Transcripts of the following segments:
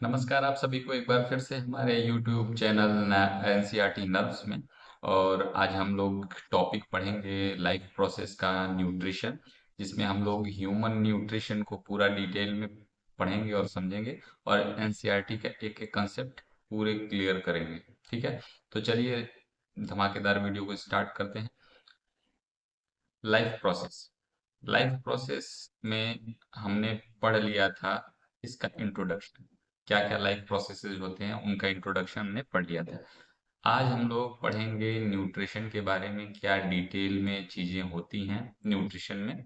नमस्कार आप सभी को एक बार फिर से हमारे YouTube चैनल एनसीईआरटी नर्व्स में। और आज हम लोग टॉपिक पढ़ेंगे लाइफ प्रोसेस का न्यूट्रिशन, जिसमें हम लोग ह्यूमन न्यूट्रिशन को पूरा डिटेल में पढ़ेंगे और समझेंगे और एनसीईआरटी का एक एक कंसेप्ट पूरे क्लियर करेंगे। ठीक है, तो चलिए धमाकेदार वीडियो को स्टार्ट करते हैं। Life process. लाइफ प्रोसेस में हमने पढ़ लिया था इसका इंट्रोडक्शन, क्या क्या लाइफ प्रोसेसेस होते हैं उनका इंट्रोडक्शन हमने पढ़ लिया था। आज हम लोग पढ़ेंगे न्यूट्रिशन के बारे में, क्या डिटेल में चीजें होती हैं न्यूट्रिशन में,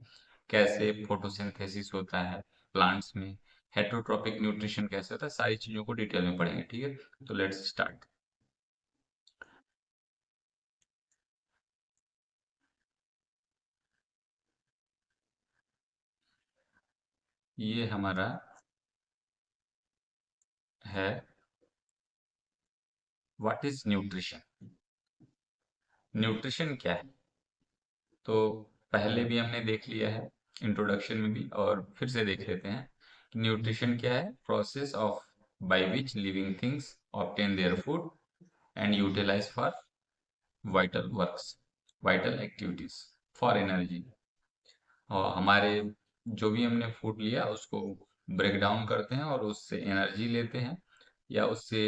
कैसे फोटोसिंथेसिस होता है प्लांट्स में, हेटरोट्रॉपिक न्यूट्रिशन कैसे होता है, सारी चीजों को डिटेल में पढ़ेंगे। ठीक है, तो लेट्स स्टार्ट। ये हमारा है व्हाट इज न्यूट्रिशन। न्यूट्रिशन क्या है, तो पहले भी हमने देख लिया है इंट्रोडक्शन में भी, और फिर से देख लेते हैं कि न्यूट्रिशन क्या है। Process of by which living things obtain their food and utilise for vital works, vital activities, for energy. और हमारे जो भी हमने फूड लिया उसको ब्रेक डाउन करते हैं और उससे एनर्जी लेते हैं, या उससे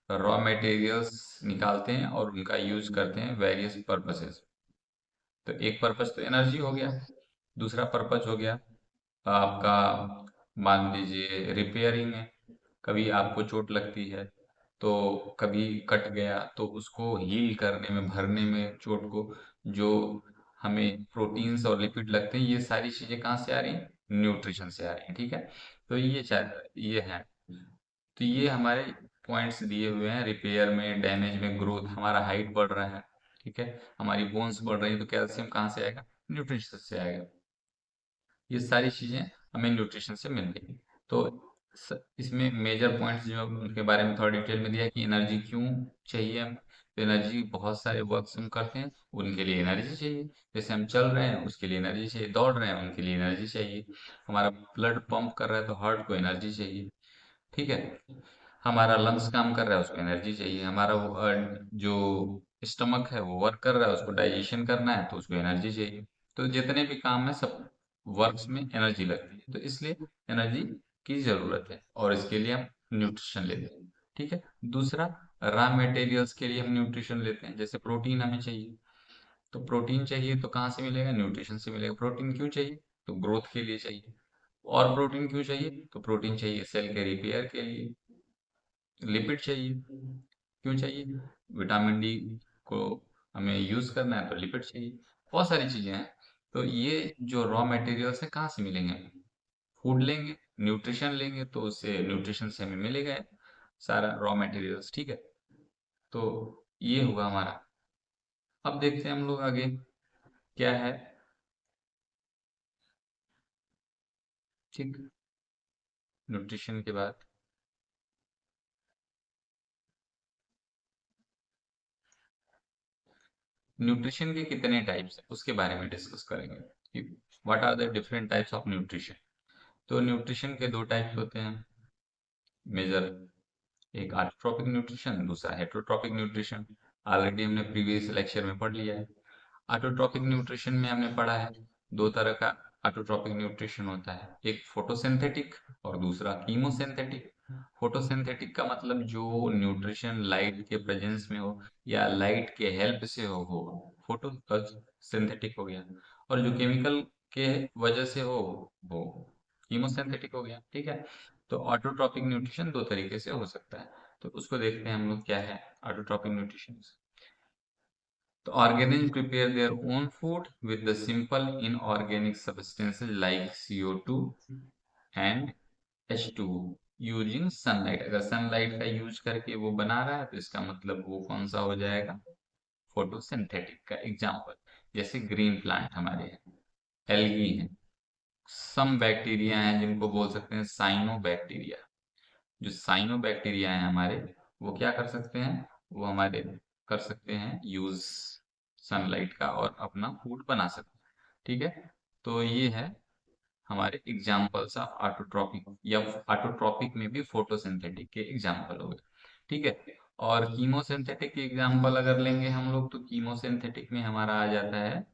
रॉ मटेरियल्स निकालते हैं और उनका यूज करते हैं वेरियस पर्पसेस। तो एक पर्पस तो एनर्जी हो गया, दूसरा पर्पस हो गया आपका, मान लीजिए रिपेयरिंग है। कभी आपको चोट लगती है, तो कभी कट गया तो उसको हील करने में, भरने में चोट को, जो हमें प्रोटीन्स और लिपिड लगते हैं, ये सारी चीजें कहाँ से आ रही हैं? न्यूट्रिशन से आ रही हैं। ठीक है, तो ये है। तो ये हमारे पॉइंट्स दिए हुए हैं। रिपेयर में, डैमेज में, ग्रोथ, हमारा हाइट बढ़ रहा है, ठीक है, हमारी बोन्स बढ़ रही है, तो कैल्शियम कहाँ से आएगा? न्यूट्रिशन से आएगा। ये सारी चीजें हमें न्यूट्रिशन से मिल रही है। तो इसमें मेजर पॉइंट्स जो उनके बारे में थोड़ा डिटेल में दिया है कि एनर्जी क्यों चाहिए हमें। तो एनर्जी, बहुत सारे वर्क्स हम करते हैं उनके लिए एनर्जी चाहिए। जैसे हम चल रहे हैं उसके लिए एनर्जी चाहिए, दौड़ रहे हैं उनके लिए एनर्जी चाहिए, हमारा ब्लड पंप कर रहा है तो हार्ट को एनर्जी चाहिए। ठीक है, हमारा लंग्स काम कर रहा है उसको एनर्जी चाहिए, हमारा वो, जो स्टमक है वो वर्क कर रहा है, उसको डाइजेशन करना है तो उसको एनर्जी चाहिए। तो जितने भी काम है सब वर्क्स में एनर्जी लगती है, तो इसलिए एनर्जी की जरूरत है और इसके लिए हम न्यूट्रिशन लेते हैं। ठीक है, दूसरा, रॉ मटेरियल्स के लिए हम न्यूट्रिशन लेते हैं। जैसे प्रोटीन हमें चाहिए, तो प्रोटीन चाहिए तो कहाँ से मिलेगा? न्यूट्रिशन से मिलेगा। प्रोटीन क्यों चाहिए? तो ग्रोथ के लिए चाहिए। और प्रोटीन क्यों चाहिए? तो प्रोटीन चाहिए सेल के रिपेयर के लिए। लिपिड चाहिए, क्यों चाहिए? विटामिन डी को हमें यूज करना है तो लिपिड चाहिए। बहुत सारी चीजें हैं। तो ये जो रॉ मटेरियल्स है कहाँ से मिलेंगे? फूड लेंगे, न्यूट्रिशन लेंगे तो उससे न्यूट्रिशन से हमें मिलेगा सारा रॉ मटेरियल्स। ठीक है, तो ये हुआ हमारा। अब देखते हैं हम लोग आगे क्या है। ठीक, न्यूट्रिशन के बाद न्यूट्रिशन के कितने टाइप्स हैं उसके बारे में डिस्कस करेंगे कि what are the different types of nutrition. तो न्यूट्रिशन के दो टाइप्स होते हैं मेजर, एक आटोट्रॉपिक न्यूट्रिशन, दूसरा हेटरोट्रॉपिक न्यूट्रिशन। ऑलरेडी हमने प्रीवियस लेक्चर में पढ़ लिया है। ऑटोट्रॉपिक न्यूट्रिशन में हमने पढ़ा है दो तरह का ऑटोट्रॉपिक न्यूट्रिशन होता है, एक फोटोसिंथेटिक और दूसरा कीमोसिंथेटिक। फोटोसिंथेटिक का मतलब जो न्यूट्रिशन लाइट के प्रेजेंस में हो या लाइट के हेल्प से हो फोटो सिंथेटिक हो गया। और जो केमिकल के वजह से हो वो कीमोसिंथेटिक हो गया। ठीक है, तो ऑटोट्रॉपिक न्यूट्रिशन दो तरीके से हो सकता है, तो उसको देखते हैं हम लोग क्या है ऑटोट्रॉपिक न्यूट्रिशन। तो organisms prepare their own food with the simple inorganic substances like CO2 and H2 using sunlight। अगर सनलाइट का यूज करके वो बना रहा है तो इसका मतलब वो कौन सा हो जाएगा? फोटोसिंथेटिक का एग्जाम्पल, जैसे ग्रीन प्लांट हमारे हैं, एल्गी हैं, सम बैक्टीरिया हैं जिनको बोल सकते हैं साइनो बैक्टीरिया। जो साइनो बैक्टीरिया हैं हमारे, वो क्या कर सकते हैं? वो हमारे कर सकते हैं यूज सनलाइट का और अपना फूड बना सकते हैं। ठीक है, तो ये है हमारे एग्जाम्पल्स ऑफ ऑटोट्रॉपिक, या ऑटोट्रॉपिक में भी फोटोसिंथेटिक के एग्जाम्पल हो गए, ठीक है। और कीमोसिंथेटिक के एग्जाम्पल अगर लेंगे हम लोग, तो कीमोसिंथेटिक में हमारा आ जाता है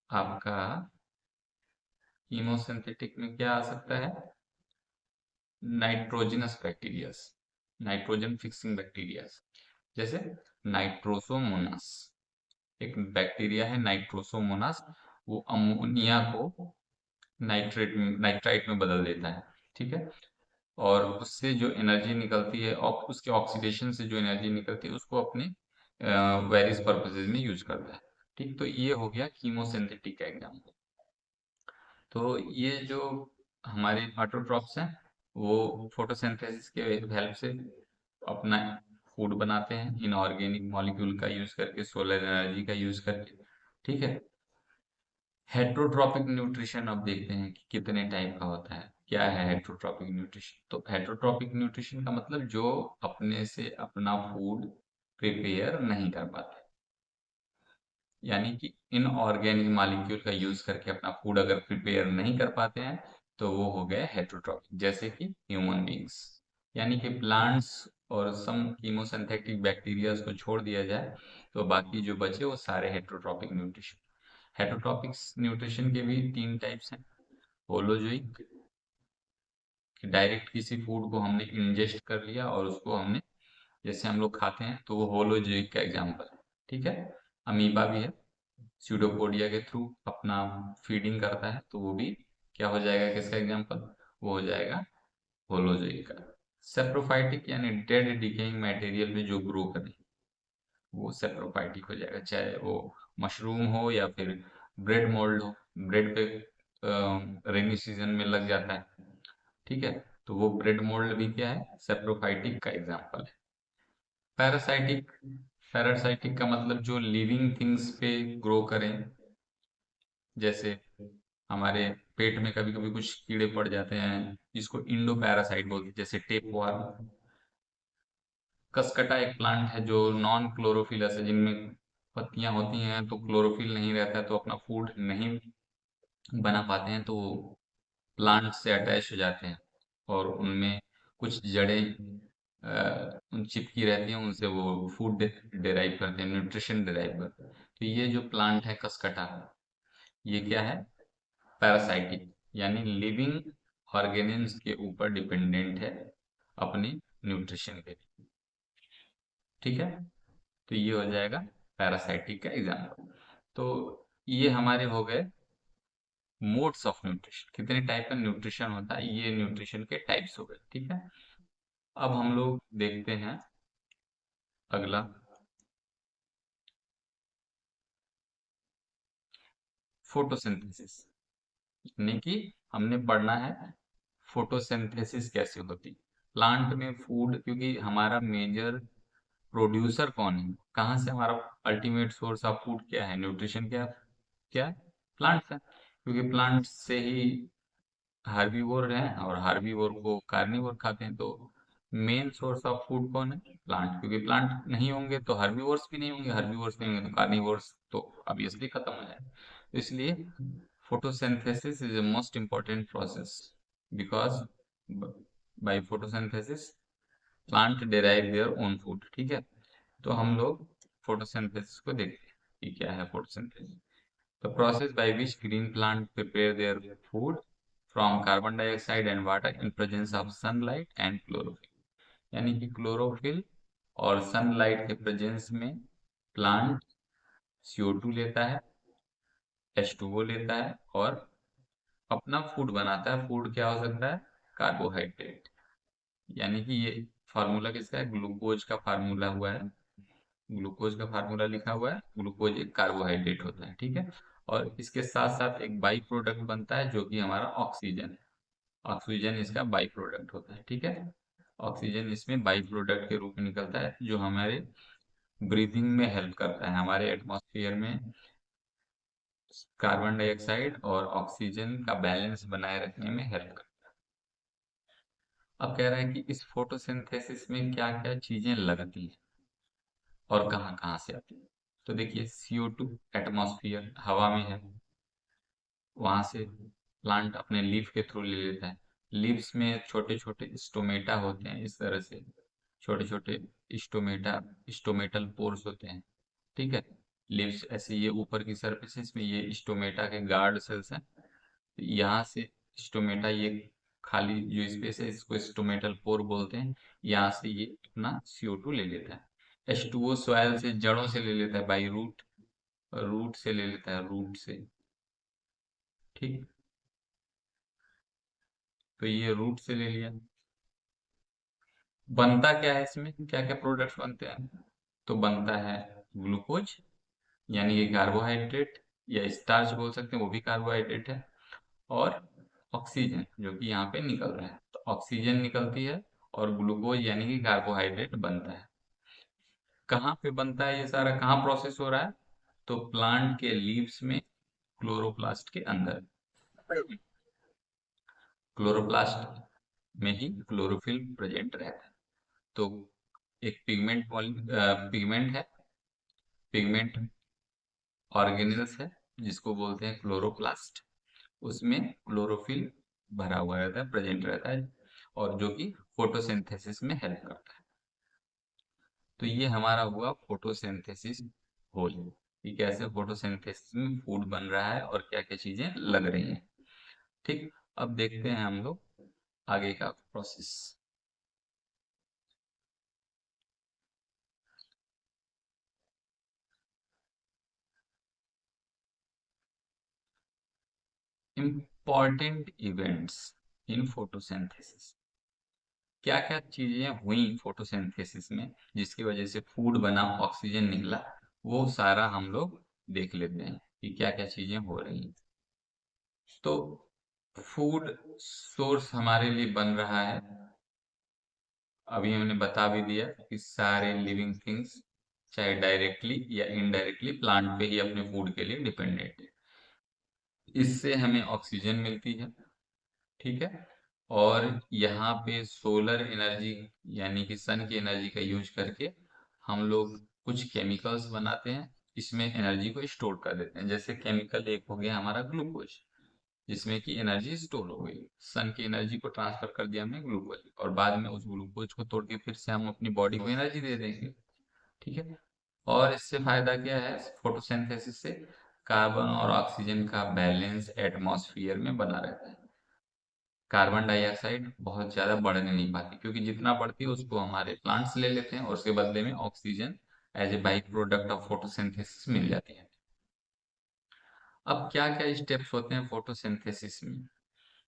आपका, कीमोसिंथेटिक में क्या आ सकता है, nitrogenous bacterias, nitrogen fixing bacterias, जैसे नाइट्रोसोमोनास। एक बैक्टीरिया है नाइट्रोसोमोनास, वो अमोनिया को नाइट्राइट में बदल देता है, ठीक है। और उससे जो एनर्जी निकलती है, और उसके ऑक्सीडेशन से जो एनर्जी निकलती है, उसको अपने वेरियस पर्पसेज में यूज करता है, ठीक। तो ये हो गया कीमोसिंथेटिक का एग्जाम्पल। तो ये जो हमारे ऑटोट्रॉप्स हैं, वो फोटोसिंथेसिस के हेल्प से अपना फूड बनाते हैं, इनऑर्गेनिक मॉलिक्यूल का यूज करके, सोलर एनर्जी का यूज करके, ठीक है। हेट्रोट्रॉपिक न्यूट्रिशन अब देखते हैं कि कितने टाइप का होता है। क्या है हेट्रोट्रॉपिक न्यूट्रिशन? तो हेट्रोट्रॉपिक न्यूट्रिशन का मतलब जो अपने से अपना फूड प्रिपेयर नहीं कर पाते, यानी कि इनऑर्गेनिक मॉलिक्यूल का यूज करके अपना फूड अगर प्रिपेयर नहीं कर पाते हैं, तो वो हो गए हेट्रोट्रॉपिक, जैसे कि ह्यूमन बींग्स। यानी कि प्लांट्स और सम कीमोसिंथेटिक बैक्टीरिया को छोड़ दिया जाए, तो बाकी जो बचे वो सारे हेट्रोट्रॉपिक न्यूट्रिशन। हेट्रोट्रॉपिक न्यूट्रिशन के भी तीन टाइप्स हैं। होलोजोइक, कि डायरेक्ट किसी फूड को हमने इंजेस्ट कर लिया और उसको हमने, जैसे हम लोग खाते हैं, तो वो होलोजोइक का एग्जाम्पल है, ठीक है। अमीबा भी है, स्यूडोपोडिया के थ्रू अपना फीडिंग करता है, तो वो भी क्या हो जाएगा, किसका एग्जाम्पल, वो हो जाएगा होलोजोइक का। सेप्रोफाइटिक यानी डेड डिकेइंग मटेरियल में जो ग्रो करे, वो सेप्रोफाइटिक हो जाएगा, चाहे वो मशरूम हो या फिर ब्रेड मोल्ड हो। ब्रेड पे रेनी सीजन में लग जाता है, ठीक है। तो वो ब्रेड मोल्ड भी क्या है, सेप्रोफाइटिक का एग्जाम्पल है। पैरासाइटिक, पैरासाइटिक का मतलब जो लिविंग थिंग्स पे ग्रो करें, जैसे हमारे पेट में कभी कभी कुछ कीड़े पड़ जाते हैं, जिसको इंडो पैरासाइट बोलते हैं, जैसे टेप वर्म। कसकटा एक प्लांट है जो नॉन क्लोरोफिलस है, जिनमें पत्तियां होती हैं तो क्लोरोफिल नहीं रहता है, तो अपना फूड नहीं बना पाते हैं, तो प्लांट से अटैच हो जाते हैं, और उनमें कुछ जड़ें चिपकी रहती हैं, उनसे वो फूड डिराइव करते हैं, न्यूट्रिशन डिराइव करते हैं। तो ये जो प्लांट है कसकटा, ये क्या है, पैरासाइटिक, यानी लिविंग ऑर्गेनिज्म के ऊपर डिपेंडेंट है अपने न्यूट्रिशन के लिए, ठीक है। तो ये हो जाएगा पैरासाइटिक का एग्जाम्पल। तो ये हमारे हो गए मोड्स ऑफ न्यूट्रिशन, कितने टाइप का न्यूट्रिशन होता है, ये न्यूट्रिशन के टाइप्स हो गए, ठीक है। अब हम लोग देखते हैं अगला, फोटोसिंथेसिस, यानी कि हमने पढ़ना है फोटोसिंथेसिस कैसे होती। प्लांट में फूड, क्योंकि हमारा मेजर प्रोड्यूसर कौन है, कहाँ से हमारा अल्टीमेट सोर्स ऑफ फूड क्या है, न्यूट्रिशन क्या, क्या है, प्लांट्स है। क्योंकि प्लांट से ही हार्बीवोर हैं, और हार्बीवोर को कार्निवोर खाते हैं, तो मेन सोर्स ऑफ फूड कौन है, प्लांट। क्योंकि प्लांट नहीं होंगे तो हार्बीवोर्स भी नहीं होंगे, हार्बीवोर्स नहीं होंगे तो कार्निवोर्स तो ऑब्वियसली खत्म हो जाए। तो इसलिए photosynthesis is a most important process, because by photosynthesis plant derive their own food, ठीक है। तो हम लोग फोटोसिंथेसिस को देखते हैं कि क्या है photosynthesis. The process by which green plant prepare their food from carbon dioxide and water in presence of sunlight and chlorophyll, यानी कि क्लोरोफिल और सनलाइट के प्रेजेंस में प्लांट CO2 लेता है, H2O लेता है, और अपना फूड बनाता है। फूड क्या हो सकता है, कार्बोहाइड्रेट, यानी कि ये फार्मूला किसका है, ग्लूकोज का फार्मूला हुआ है, ग्लूकोज का फार्मूला लिखा हुआ है। ग्लूकोज एक कार्बोहाइड्रेट होता है, ठीक है। और इसके साथ साथ एक बाई प्रोडक्ट बनता है, जो कि हमारा ऑक्सीजन है। ऑक्सीजन इसका बाई प्रोडक्ट होता है, ठीक है। ऑक्सीजन इसमें बाई प्रोडक्ट के रूप में निकलता है, जो हमारे ब्रीदिंग में हेल्प करता है, हमारे एटमॉस्फेयर में कार्बन डाइऑक्साइड और ऑक्सीजन का बैलेंस बनाए रखने में हेल्प करता है। अब कह रहा है कि इस फोटोसिंथेसिस में क्या क्या चीजें लगती हैं और कहाँ कहाँ से आती है। तो देखिए CO2 एटमॉस्फेयर, हवा में है, वहां से प्लांट अपने लीफ के थ्रू ले लेता है। लीव्स में छोटे छोटे स्टोमेटा होते हैं, इस तरह से छोटे छोटे स्टोमेटा, स्टोमेटल पोर्स होते हैं। ठीक है, लीव्स ऐसे ये ऊपर की सरफेस है, इसमें ये स्टोमेटा के गार्ड सेल्स हैं। तो यहाँ से स्टोमेटा, ये खाली जो स्पेस है इसको स्टोमेटल पोर बोलते हैं। यहाँ से ये अपना CO2 ले लेता है। H2O सॉइल से, जड़ों से ले लेता है, बाई रूट, रूट से ले लेता है, रूट से। ठीक, तो ये रूट से ले लिया। बनता क्या है, इसमें क्या क्या प्रोडक्ट्स बनते हैं? तो बनता है ग्लूकोज, यानी कि कार्बोहाइड्रेट, या स्टार्च बोल सकते हैं, वो भी कार्बोहाइड्रेट है। और ऑक्सीजन, जो कि यहाँ पे निकल रहा है, तो ऑक्सीजन निकलती है और ग्लूकोज यानी कि कार्बोहाइड्रेट बनता है। कहाँ पे बनता है ये सारा, कहाँ प्रोसेस हो रहा है? तो प्लांट के लीव्स में, क्लोरोप्लास्ट के अंदर। क्लोरोप्लास्ट में ही क्लोरोफिल प्रेजेंट रहता है। तो एक पिगमेंट है, पिगमेंट ऑर्गेनेल्स है, जिसको बोलते हैं क्लोरोप्लास्ट। उसमें क्लोरोफिल भरा हुआ रहता है, प्रेजेंट रहता है, और जो कि फोटोसिंथेसिस में हेल्प करता है। तो ये हमारा हुआ फोटोसिंथेसिस होल, कि कैसे फोटोसिंथेसिस में फूड बन रहा है और क्या क्या चीजें लग रही हैं। ठीक, अब देखते हैं हम लोग आगे का process. Important events in photosynthesis, क्या क्या चीजें हुई फोटोसिंथेसिस में जिसकी वजह से फूड बना, ऑक्सीजन निकला, वो सारा हम लोग देख लेते हैं कि क्या क्या चीजें हो रही हैं। तो फूड सोर्स हमारे लिए बन रहा है, अभी हमने बता भी दिया कि सारे लिविंग थिंग्स चाहे डायरेक्टली या इनडायरेक्टली प्लांट पे ही अपने फूड के लिए डिपेंडेंट है। इससे हमें ऑक्सीजन मिलती है। ठीक है, और यहाँ पे सोलर एनर्जी यानी कि सन की एनर्जी का यूज करके हम लोग कुछ केमिकल्स बनाते हैं, इसमें एनर्जी को स्टोर कर देते हैं। जैसे केमिकल एक हो गया हमारा ग्लूकोज, जिसमें कि एनर्जी स्टोर हो गई, सन की एनर्जी को ट्रांसफर कर दिया हमने ग्लूकोज, और बाद में उस ग्लूकोज को तोड़ के फिर से हम अपनी बॉडी को एनर्जी दे देंगे। ठीक है, और इससे फायदा क्या है फोटोसिंथेसिस से? कार्बन और ऑक्सीजन का बैलेंस एटमॉस्फेयर में बना रहता है। कार्बन डाइऑक्साइड बहुत ज्यादा बढ़ने नहीं पाती, क्योंकि जितना बढ़ती है उसको हमारे प्लांट्स ले लेते हैं और उसके बदले में oxygen as a by product of photosynthesis मिल जाती है। अब क्या क्या स्टेप्स होते हैं फोटोसिंथेसिस में?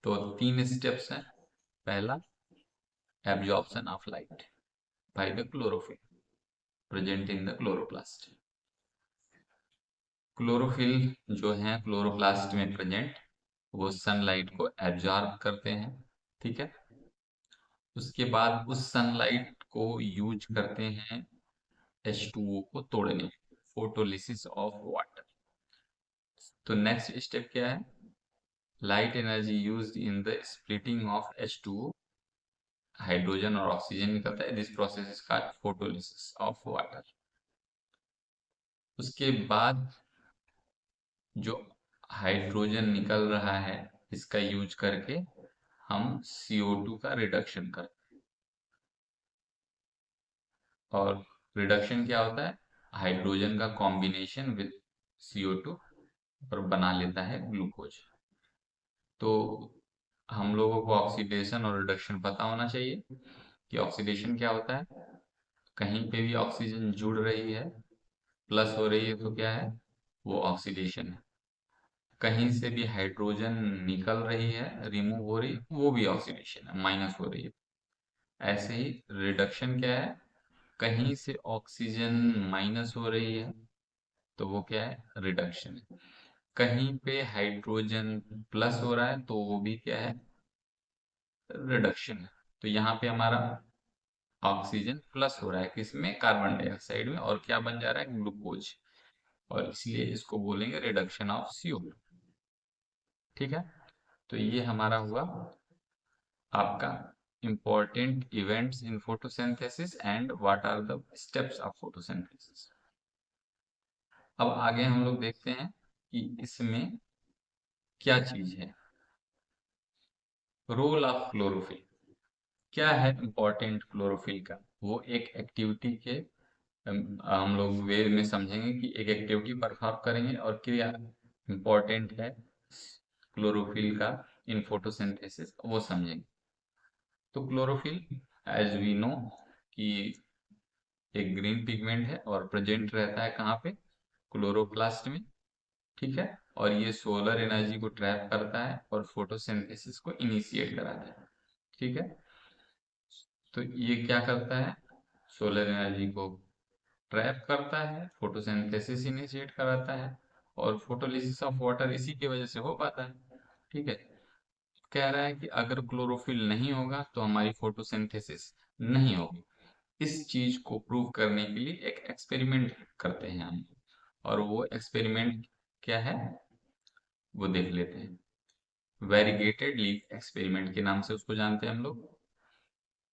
तो 3 स्टेप्स हैं। पहला, absorption of light by the chlorophyll present in the chloroplast. Chlorophyll जो है क्लोरोप्लास्ट में प्रेजेंट, वो सनलाइट को एब्जॉर्ब करते हैं। ठीक है, उसके बाद उस सनलाइट को यूज करते हैं H2O को तोड़ने, फोटोलिसिस ऑफ वाटर। तो नेक्स्ट स्टेप क्या है? Light energy used in the splitting of H2O, hydrogen और ऑक्सीजन निकलता है, this process is called photolysis of water. उसके बाद जो हाइड्रोजन निकल रहा है, इसका यूज करके हम CO2 का रिडक्शन करते हैं। और रिडक्शन क्या होता है? हाइड्रोजन का कॉम्बिनेशन विद CO2 और बना लेता है ग्लूकोज। तो हम लोगों को ऑक्सीडेशन और रिडक्शन पता होना चाहिए कि ऑक्सीडेशन क्या होता है। कहीं पे भी ऑक्सीजन जुड़ रही है, प्लस हो रही है, तो क्या है? वो ऑक्सीडेशन है। कहीं से भी हाइड्रोजन निकल रही है, रिमूव हो रही है, वो भी ऑक्सीडेशन है, माइनस हो रही है। ऐसे ही रिडक्शन क्या है? कहीं से ऑक्सीजन माइनस हो रही है, तो वो क्या है? रिडक्शन है। कहीं पे हाइड्रोजन प्लस हो रहा है, तो वो भी क्या है? रिडक्शन है। तो यहाँ पे हमारा ऑक्सीजन प्लस हो रहा है, किसमें? कार्बन डाइऑक्साइड में, और क्या बन जा रहा है? ग्लूकोज। और इसलिए इसको बोलेंगे रिडक्शन ऑफ CO2। ठीक है, तो ये हमारा हुआ आपका important events in photosynthesis and what are the steps of photosynthesis। अब आगे हम लोग देखते हैं कि इसमें क्या चीज है। रोल ऑफ क्लोरोफिल, क्या है इम्पोर्टेंट क्लोरोफिल का। वो एक एक्टिविटी के हम लोग वे में समझेंगे कि एक एक्टिविटी परफॉर्म करेंगे और क्रिया इम्पोर्टेंट है क्लोरोफिल का इन फोटोसिंथेसिस, वो समझेंगे। तो क्लोरोफिल एज वी नो कि एक ग्रीन पिगमेंट है और प्रेजेंट रहता है कहाँ पे, क्लोरोप्लास्ट में। ठीक है, और ये सोलर एनर्जी को ट्रैप करता है और फोटोसिंथेसिस को इनिशिएट कराता है। ठीक है, तो ये क्या करता है, सोलर एनर्जी को ट्रैप करता है, फोटोसिंथेसिस इनिशिएट कराता है, और फोटोलिसिस ऑफ वाटर इसी की वजह से हो पाता है। ठीक है, कह रहा है कि अगर क्लोरोफिल नहीं होगा तो हमारी फोटोसिंथेसिस नहीं होगी। इस चीज को प्रूव करने के लिए एक एक्सपेरिमेंट करते हैं हम, और वो एक्सपेरिमेंट क्या है वो देख लेते हैं। वेरीगेटेड लीफ एक्सपेरिमेंट के नाम से उसको जानते हैं हम लोग।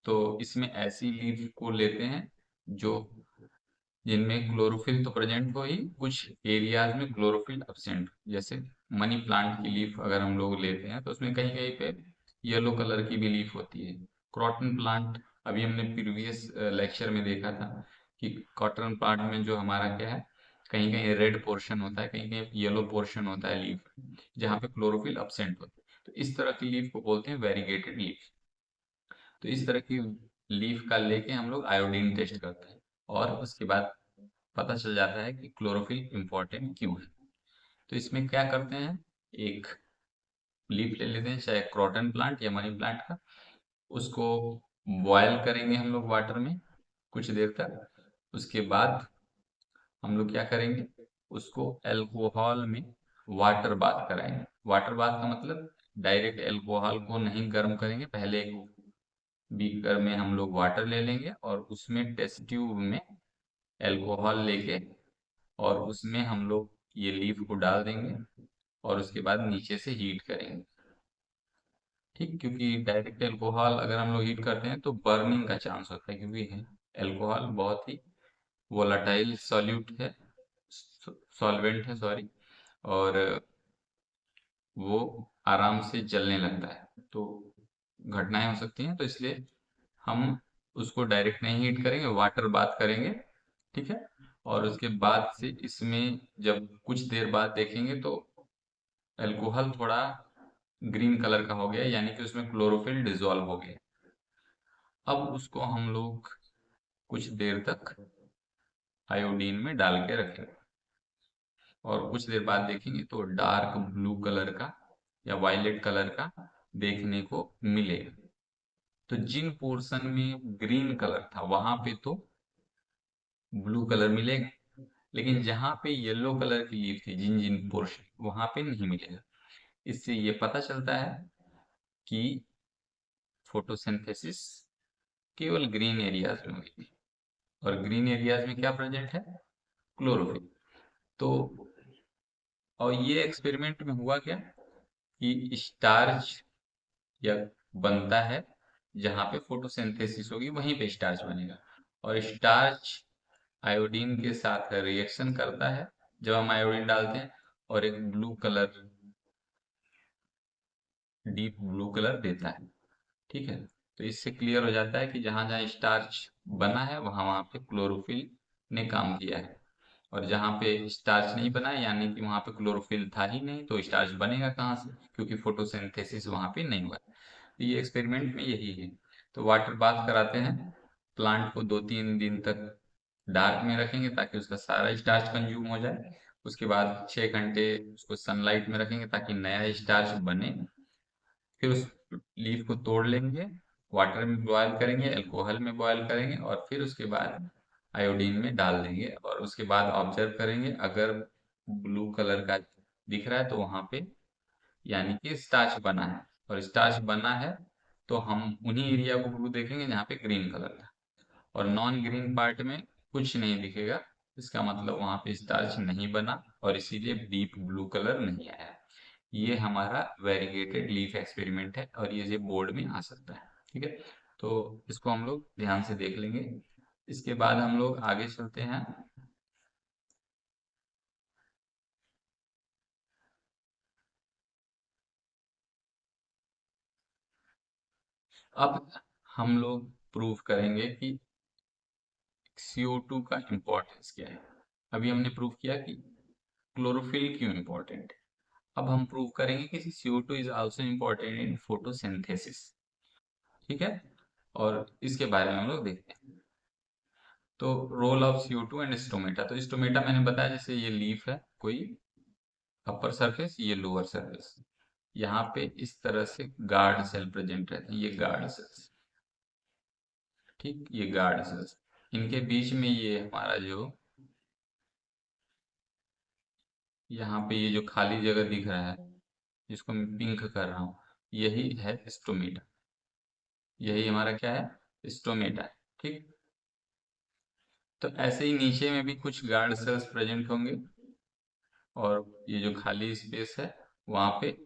तो इसमें ऐसी लीफ को लेते हैं जो जिनमें क्लोरोफिल तो प्रेजेंट हो ही, कुछ एरियाज में क्लोरोफिल एब्सेंट। जैसे मनी प्लांट की लीफ अगर हम लोग लेते हैं तो उसमें कहीं कहीं पे येलो कलर की भी लीफ होती है। कॉटन प्लांट, अभी हमने प्रीवियस लेक्चर में देखा था कि कॉटन प्लांट में जो हमारा क्या है, कहीं कहीं रेड पोर्शन होता है, कहीं कहीं येलो पोर्शन होता है लीफ, जहाँ पे क्लोरोफिल एब्सेंट होता है। तो इस तरह की लीफ को बोलते हैं वेरीगेटेड लीफ। तो इस तरह की लीफ का लेके हम लोग आयोडीन टेस्ट करते हैं, और उसके बाद पता चल जाता है कि क्लोरोफिल इम्पोर्टेंट क्यों है। तो इसमें क्या करते हैं, एक लीफ ले लेते हैं, चाहे क्रॉटन प्लांट या मनी प्लांट का, उसको बॉयल करेंगे हम लोग वाटर में कुछ देर तक। उसके बाद हम लोग क्या करेंगे, उसको अल्कोहल में वाटर बाथ कराएंगे। वाटर बाथ का मतलब डायरेक्ट अल्कोहल को नहीं गर्म करेंगे, पहले एक बीकर में हम लोग वाटर ले लेंगे और उसमें टेस्ट ट्यूब में अल्कोहल लेके, और उसमें हम लोग ये लीफ को डाल देंगे और उसके बाद नीचे से हीट करेंगे। ठीक, क्योंकि डायरेक्ट अल्कोहल अगर हम लोग हीट करते हैं तो बर्निंग का चांस होता है, क्योंकि अल्कोहल बहुत ही वोलाटाइल सॉल्यूट है, सॉल्वेंट है सॉरी, और वो आराम से जलने लगता है, तो घटनाएं हो सकती हैं। तो इसलिए हम उसको डायरेक्ट नहीं हीट करेंगे, वाटर बाथ करेंगे। ठीक है, और उसके बाद से इसमें जब कुछ देर बाद देखेंगे तो अल्कोहल थोड़ा ग्रीन कलर का हो गया, यानी कि उसमें क्लोरोफिल डिसॉल्व हो गया। अब उसको हम लोग कुछ देर तक आयोडीन में डाल के रखेंगे, और कुछ देर बाद देखेंगे तो डार्क ब्लू कलर का या वायलेट कलर का देखने को मिलेगा। तो जिन पोर्शन में ग्रीन कलर था वहां पे तो ब्लू कलर मिलेगा, लेकिन जहां पे येलो कलर की लीफ थी, जिन जिन पोर्शन, वहां पे नहीं मिलेगा। इससे ये पता चलता है कि फोटोसिंथेसिस केवल ग्रीन एरियाज में हुई थी, और ग्रीन एरियाज में क्या प्रेजेंट है, क्लोरोफिल। तो और ये एक्सपेरिमेंट में हुआ क्या कि स्टार्च या बनता है, जहाँ पे फोटोसिंथेसिस होगी वहीं पे स्टार्च बनेगा, और स्टार्च आयोडीन के साथ रिएक्शन करता है जब हम आयोडीन डालते हैं, और एक blue colour, deep blue colour देता है। ठीक है, तो इससे क्लियर हो जाता है कि जहां जहां स्टार्च बना है वहां वहां पे क्लोरोफिल ने काम किया है, और जहां पे स्टार्च नहीं बना है यानी कि वहां पे क्लोरोफिल था ही नहीं, तो स्टार्च बनेगा कहाँ से, क्योंकि फोटोसिंथेसिस वहां पे नहीं हुआ। तो ये एक्सपेरिमेंट में यही है। तो वाटर बाथ कराते हैं, प्लांट को 2-3 दिन तक डार्क में रखेंगे ताकि उसका सारा स्टार्च कंज्यूम हो जाए। उसके बाद 6 घंटे उसको सनलाइट में रखेंगे ताकि नया स्टार्च बने। फिर उस लीफ को तोड़ लेंगे, वाटर में बॉयल करेंगे, अल्कोहल में बॉयल करेंगे, और फिर उसके बाद आयोडीन में डाल देंगे, और उसके बाद ऑब्जर्व करेंगे अगर ब्लू कलर का दिख रहा है तो वहां पे यानी कि स्टार्च बना है, और स्टार्च बना है तो हम उन्हीं एरिया को ब्लू देखेंगे जहाँ पे ग्रीन कलर था, और नॉन ग्रीन पार्ट में कुछ नहीं दिखेगा। इसका मतलब वहां पे स्टार्च नहीं बना और इसीलिए डीप ब्लू कलर नहीं आया। ये हमारा वेरीगेटेड लीफ एक्सपेरिमेंट है, और ये बोर्ड में आ सकता है। ठीक है, तो इसको हम लोग ध्यान से देख लेंगे। इसके बाद हम लोग आगे चलते हैं। अब हम लोग प्रूव करेंगे कि CO2 का इम्पोर्टेंस क्या है। अभी हमने प्रूव किया कि क्लोरोफिल क्यों इम्पोर्टेंट है। अब हम प्रूव करेंगे कि CO2 is also important in photosynthesis. ठीक है, और इसके बारे में हम लोग देखते हैं। तो role of CO2 and stomata. तो स्टोमेटा मैंने बताया जैसे ये लीफ है कोई, अपर सरफेस, ये लोअर सरफेस। यहाँ पे इस तरह से गार्ड सेल प्रेजेंट रहते हैं, ये गार्ड सेल्स। ठीक, ये गार्ड सेल्स, इनके बीच में ये हमारा जो यहाँ पे ये जो खाली जगह दिख रहा है, जिसको मैं पिंक कर रहा हूँ, यही है स्टोमेटा। यही हमारा क्या है, स्टोमेटा है। ठीक, तो ऐसे ही नीचे में भी कुछ गार्ड सेल्स प्रेजेंट होंगे, और ये जो खाली स्पेस है वहां पे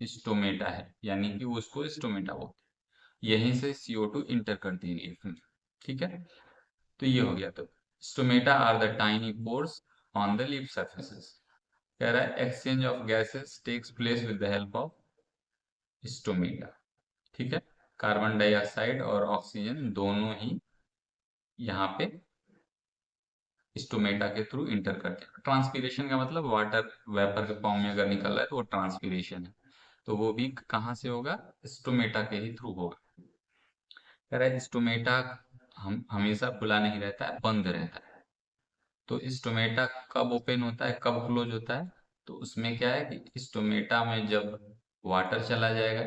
स्टोमेटा है, यानी कि वो उसको स्टोमेटा बोलते हैं। यहीं से CO2 इंटर करती है लीफ में। ठीक है, तो ये हो गया। तो stomata are the tiny pores on the leaf surfaces. कह रहा है exchange of gases takes place with the help of stomata. ठीक है, कार्बन डाइऑक्साइड और ऑक्सीजन दोनों ही यहाँ पे स्टोमेटा के थ्रू इंटर करते हैं। ट्रांसपीरेशन का मतलब वाटर वेपर के फॉर्म में अगर निकल रहा है तो वो ट्रांसपीरेशन है। तो वो भी कहाँ से होगा, स्टोमेटा के ही थ्रू होगा। कह रहा है स्टोमेटा हम हमेशा खुला नहीं रहता है, बंद रहता है। तो स्टोमेटा कब ओपन होता है, कब क्लोज होता है, तो उसमें क्या है कि स्टोमेटा में जब वाटर चला जाएगा,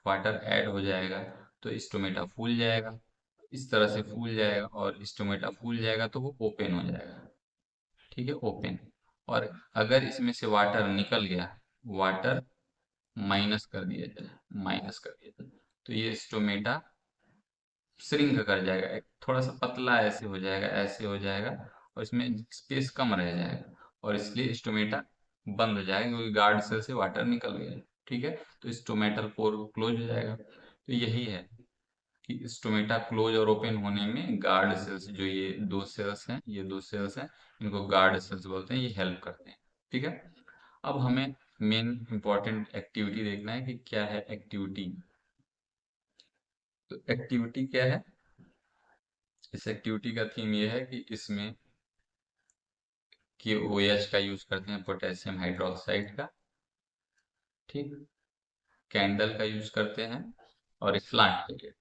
वाटर ऐड हो जाएगा, तो स्टोमेटा फूल जाएगा। इस तरह से फूल जाएगा, और स्टोमेटा फूल जाएगा तो वो ओपन हो जाएगा। ठीक है, ओपन। और अगर इसमें से वाटर निकल गया, वाटर माइनस कर दिया जाए, माइनस कर दिया जाए, तो ये स्टोमेटा श्रिंक कर जाएगा, एक थोड़ा सा पतला ऐसे हो जाएगा, ऐसे हो जाएगा, और इसमें स्पेस कम रह जाएगा, और इसलिए स्टोमेटा बंद हो जाएगा क्योंकि गार्ड सेल से वाटर निकल गया है। ठीक है, तो स्टोमेटल पोर क्लोज हो जाएगा। तो यही है कि स्टोमेटा क्लोज और ओपन होने में गार्ड सेल्स, जो ये दो सेल्स हैं, ये दो सेल्स हैं, इनको गार्ड सेल्स बोलते हैं, ये हेल्प करते हैं। ठीक है, अब हमें मेन इंपॉर्टेंट एक्टिविटी देखना है कि क्या है एक्टिविटी। तो एक्टिविटी क्या है, इस एक्टिविटी का थीम ये है कि इसमें कि OH का यूज करते हैं, पोटेशियम हाइड्रोक्साइड का। ठीक, कैंडल का यूज करते हैं, और एक प्लांट के लिए,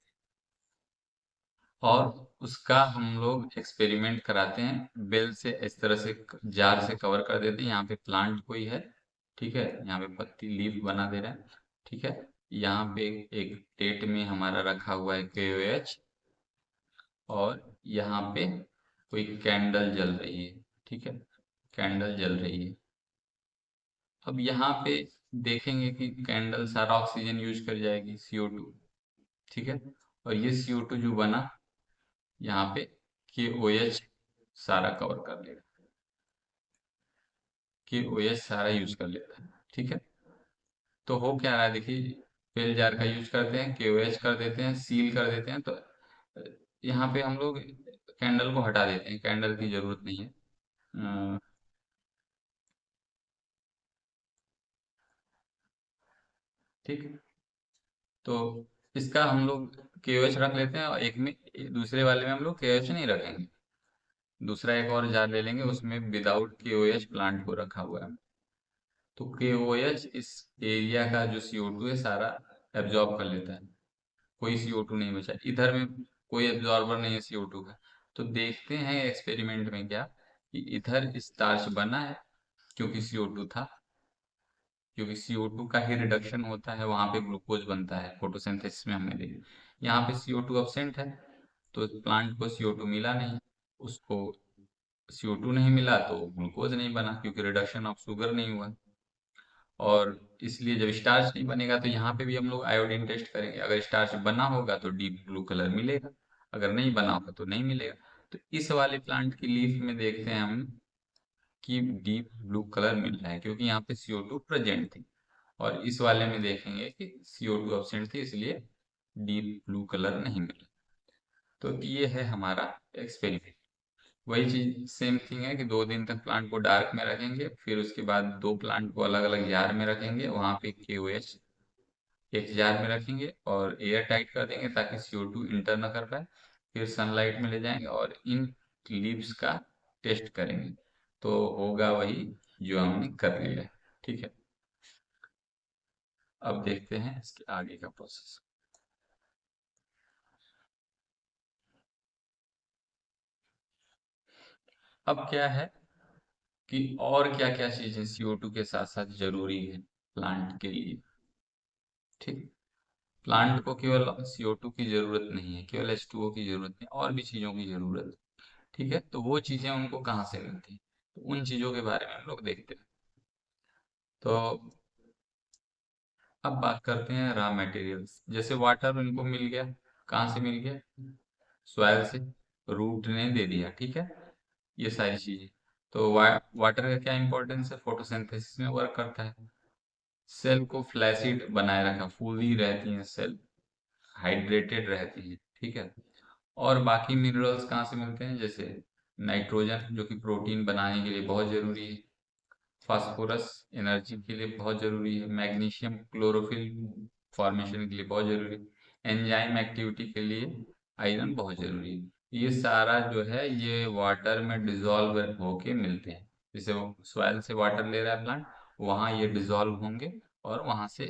और उसका हम लोग एक्सपेरिमेंट कराते हैं। बेल से इस तरह से जार से कवर कर देते हैं, यहाँ पे प्लांट कोई है। ठीक है, यहाँ पे पत्ती लीफ बना दे रहा है। ठीक है, यहाँ पे एक प्लेट में हमारा रखा हुआ है KOH, और यहाँ पे कोई कैंडल जल रही है। ठीक है, कैंडल जल रही है। अब यहाँ पे देखेंगे कि कैंडल सारा ऑक्सीजन यूज कर जाएगी, CO2। ठीक है, और ये CO2 जो बना यहाँ पे KOH सारा कवर कर लेगा, KOH सारा यूज कर लेता है। ठीक है, तो हो क्या रहा है देखिए, बेल जार का यूज करते हैं, KOH कर देते हैं, सील कर देते हैं, तो यहाँ पे हम लोग कैंडल को हटा देते हैं, कैंडल की जरूरत नहीं है। अ, ठीक है, तो इसका हम लोग KOH रख लेते हैं, और एक में दूसरे वाले में हम लोग KOH नहीं रखेंगे। दूसरा एक और जार ले लेंगे, उसमें विदाउट KOH प्लांट को रखा हुआ है। तो KOH इस एरिया का जो CO2 है सारा एब्जॉर्ब कर लेता है, कोई CO2 नहीं बचा इधर में, कोई एब्जॉर्बर नहीं है CO2 का। तो देखते हैं एक्सपेरिमेंट में क्या, कि इधर स्टार्च बना है क्योंकि CO2 था, क्योंकि CO2 का ही रिडक्शन होता है, वहां पे ग्लूकोज बनता है फोटोसिंथेसिस में, हमने देखा। यहाँ पे CO2 अब्सेंट है, तो प्लांट को CO2 मिला नहीं, उसको CO2 नहीं मिला तो ग्लूकोज नहीं बना, क्योंकि रिडक्शन ऑफ शुगर नहीं हुआ। और इसलिए जब स्टार्च नहीं बनेगा तो यहाँ पे भी हम लोग आयोडीन टेस्ट करेंगे, अगर स्टार्च बना होगा तो डीप ब्लू कलर मिलेगा, अगर नहीं बना होगा तो नहीं मिलेगा। तो इस वाले प्लांट की लीफ में देखते हैं हम कि डीप ब्लू कलर मिल रहा है, क्योंकि यहाँ पे CO2 प्रेजेंट थी। और इस वाले में देखेंगे कि CO2 एब्सेंट थी, इसलिए डीप ब्लू कलर नहीं मिला। तो ये है हमारा एक्सपेरिमेंट। वही चीज सेम थिंग है कि 2 दिन तक प्लांट को डार्क में रखेंगे, फिर उसके बाद दो प्लांट को अलग अलग जार में रखेंगे, वहां पे KOH एक जार में रखेंगे और एयर टाइट कर देंगे ताकि CO2 इंटर ना कर पाए। फिर सनलाइट में ले जाएंगे और इन लीव्स का टेस्ट करेंगे, तो होगा वही जो हमने कर लिया है। ठीक है, अब देखते हैं इसके आगे का प्रोसेस। अब क्या है कि और क्या क्या चीजें CO2 के साथ साथ जरूरी है प्लांट के लिए। ठीक, प्लांट को केवल CO2 की जरूरत नहीं है, केवल H2O की जरूरत नहीं, और भी चीजों की जरूरत है। ठीक है, तो वो चीजें उनको कहाँ से मिलती हैं, तो उन चीजों के बारे में हम लोग देखते हैं। तो अब बात करते हैं रॉ मटेरियल्स। जैसे वाटर उनको मिल गया, कहाँ से मिल गया, सॉइल से, रूट ने दे दिया। ठीक है, ये सारी चीजें। तो वाटर का क्या इंपॉर्टेंस है, फोटोसिंथेसिस में वर्क करता है, सेल को फ्लैसिड बनाए रखा, फूली रहती हैं सेल, हाइड्रेटेड रहती हैं। ठीक है, और बाकी मिनरल्स कहाँ से मिलते हैं, जैसे नाइट्रोजन जो कि प्रोटीन बनाने के लिए बहुत जरूरी है, फास्फोरस एनर्जी के लिए बहुत जरूरी है, मैग्नीशियम क्लोरोफिल फॉर्मेशन के लिए बहुत जरूरी है, एंजाइम एक्टिविटी के लिए आयरन बहुत जरूरी है। ये सारा जो है ये वाटर में डिजोल्व होके मिलते हैं। जैसे वो सॉइल से वाटर ले रहा है प्लांट, वहां ये डिजोल्व होंगे और वहां से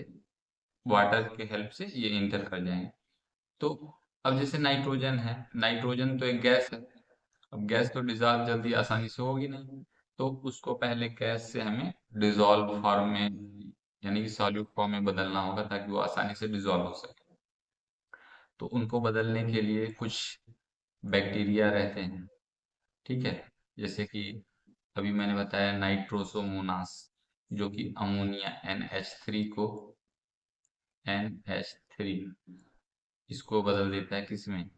वाटर के हेल्प से ये इंटर कर जाएंगे। तो अब जैसे नाइट्रोजन है, नाइट्रोजन तो एक गैस है। अब गैस तो डिजॉल्व जल्दी आसानी से होगी नहीं, तो उसको पहले गैस से हमें डिजॉल्व फॉर्म में, यानी कि सॉल्यूट फॉर्म में बदलना होगा ताकि वो आसानी से डिजॉल्व हो सके। तो उनको बदलने के लिए कुछ बैक्टीरिया रहते हैं। ठीक है, जैसे कि अभी मैंने बताया नाइट्रोसोमोनास, जो कि अमोनिया NH3 को, NH3 इसको बदल देता है किसमें,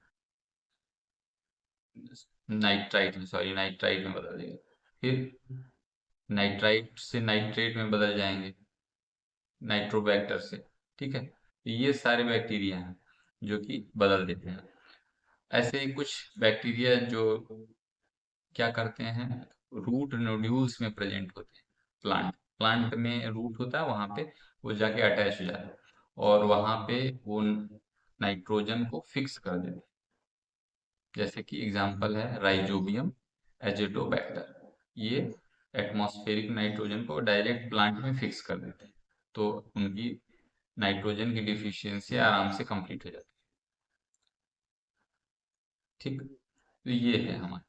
नाइट्राइट में, सॉरी नाइट्राइट में बदल देगा। फिर नाइट्राइट से नाइट्रेट में बदल जाएंगे, नाइट्रोबैक्टर से। ठीक है, तो ये सारे बैक्टीरिया हैं जो कि बदल देते हैं। ऐसे ही कुछ बैक्टीरिया जो क्या करते हैं, रूट नोड्यूल्स में प्रेजेंट होते हैं। प्लांट में रूट होता है, वहां पे वो जाके अटैच हो जाता है और वहां पे वो नाइट्रोजन को फिक्स कर देते हैं। जैसे कि एग्जांपल है राइजोबियम एजिटोबैक्टर, ये एटमॉस्फेरिक नाइट्रोजन को डायरेक्ट प्लांट में फिक्स कर देते हैं, तो उनकी नाइट्रोजन की डिफिशियंसी आराम से कंप्लीट हो जाती है। ठीक, तो ये है हमारा।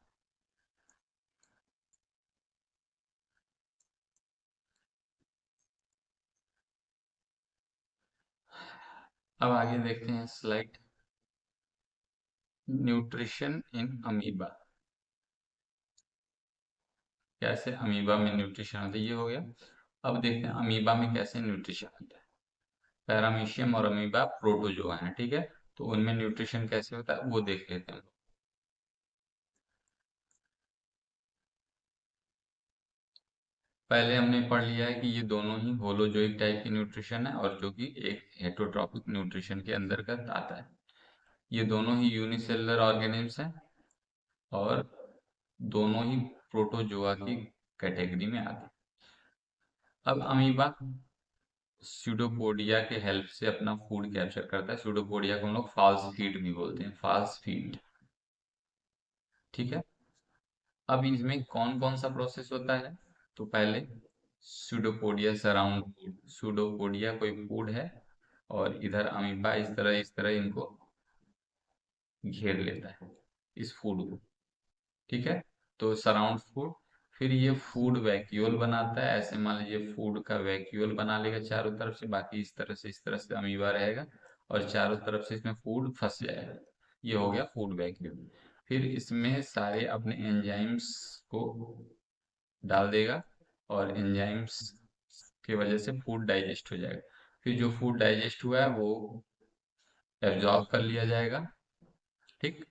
अब आगे देखते हैं स्लाइड, न्यूट्रिशन इन अमीबा। कैसे अमीबा में न्यूट्रिशन होता है, ये हो गया। अब देखते हैं अमीबा में कैसे न्यूट्रिशन होता है। पैरामीशियम और अमीबा प्रोटोजोआ हैं। ठीक है, तो उनमें न्यूट्रिशन कैसे होता है वो देख लेते हैं। पहले हमने पढ़ लिया है कि ये दोनों ही होलोजोइक टाइप की न्यूट्रिशन है और जो कि एक हेटरोट्रॉपिक न्यूट्रिशन के अंतर्गत आता है। ये दोनों ही यूनिसेलुलर ऑर्गेनिल्स हैं और दोनों ही प्रोटोजोआ की कैटेगरी में आते हैं। अब अमीबा स्यूडोपोडिया के हेल्प से अपना फूड कैप्चर करता है। स्यूडोपोडिया को हम लोग फॉल्स फीड भी बोलते हैं, फॉल्स फीड। ठीक है, अब इसमें कौन कौन सा प्रोसेस होता है, तो पहले स्यूडोपोडिया सराउंड फूड, स्यूडोपोडिया कोई फूड है और इधर अमीबा इस तरह इनको घेर लेता है, इस फूड को। ठीक है, तो सराउंड फूड, फिर ये फूड वैक्यूल बनाता है। ऐसे मान लीजिए फूड का वैक्यूल बना लेगा चारों तरफ से, बाकी इस तरह से अमीबा रहेगा और चारों तरफ से इसमें फूड फंस जाएगा। ये हो गया फूड वैक्यूल। फिर इसमें सारे अपने एंजाइम्स को डाल देगा और एंजाइम्स की वजह से फूड डाइजेस्ट हो जाएगा। फिर जो फूड डाइजेस्ट हुआ है वो एब्जॉर्ब कर लिया जाएगा। ठीक,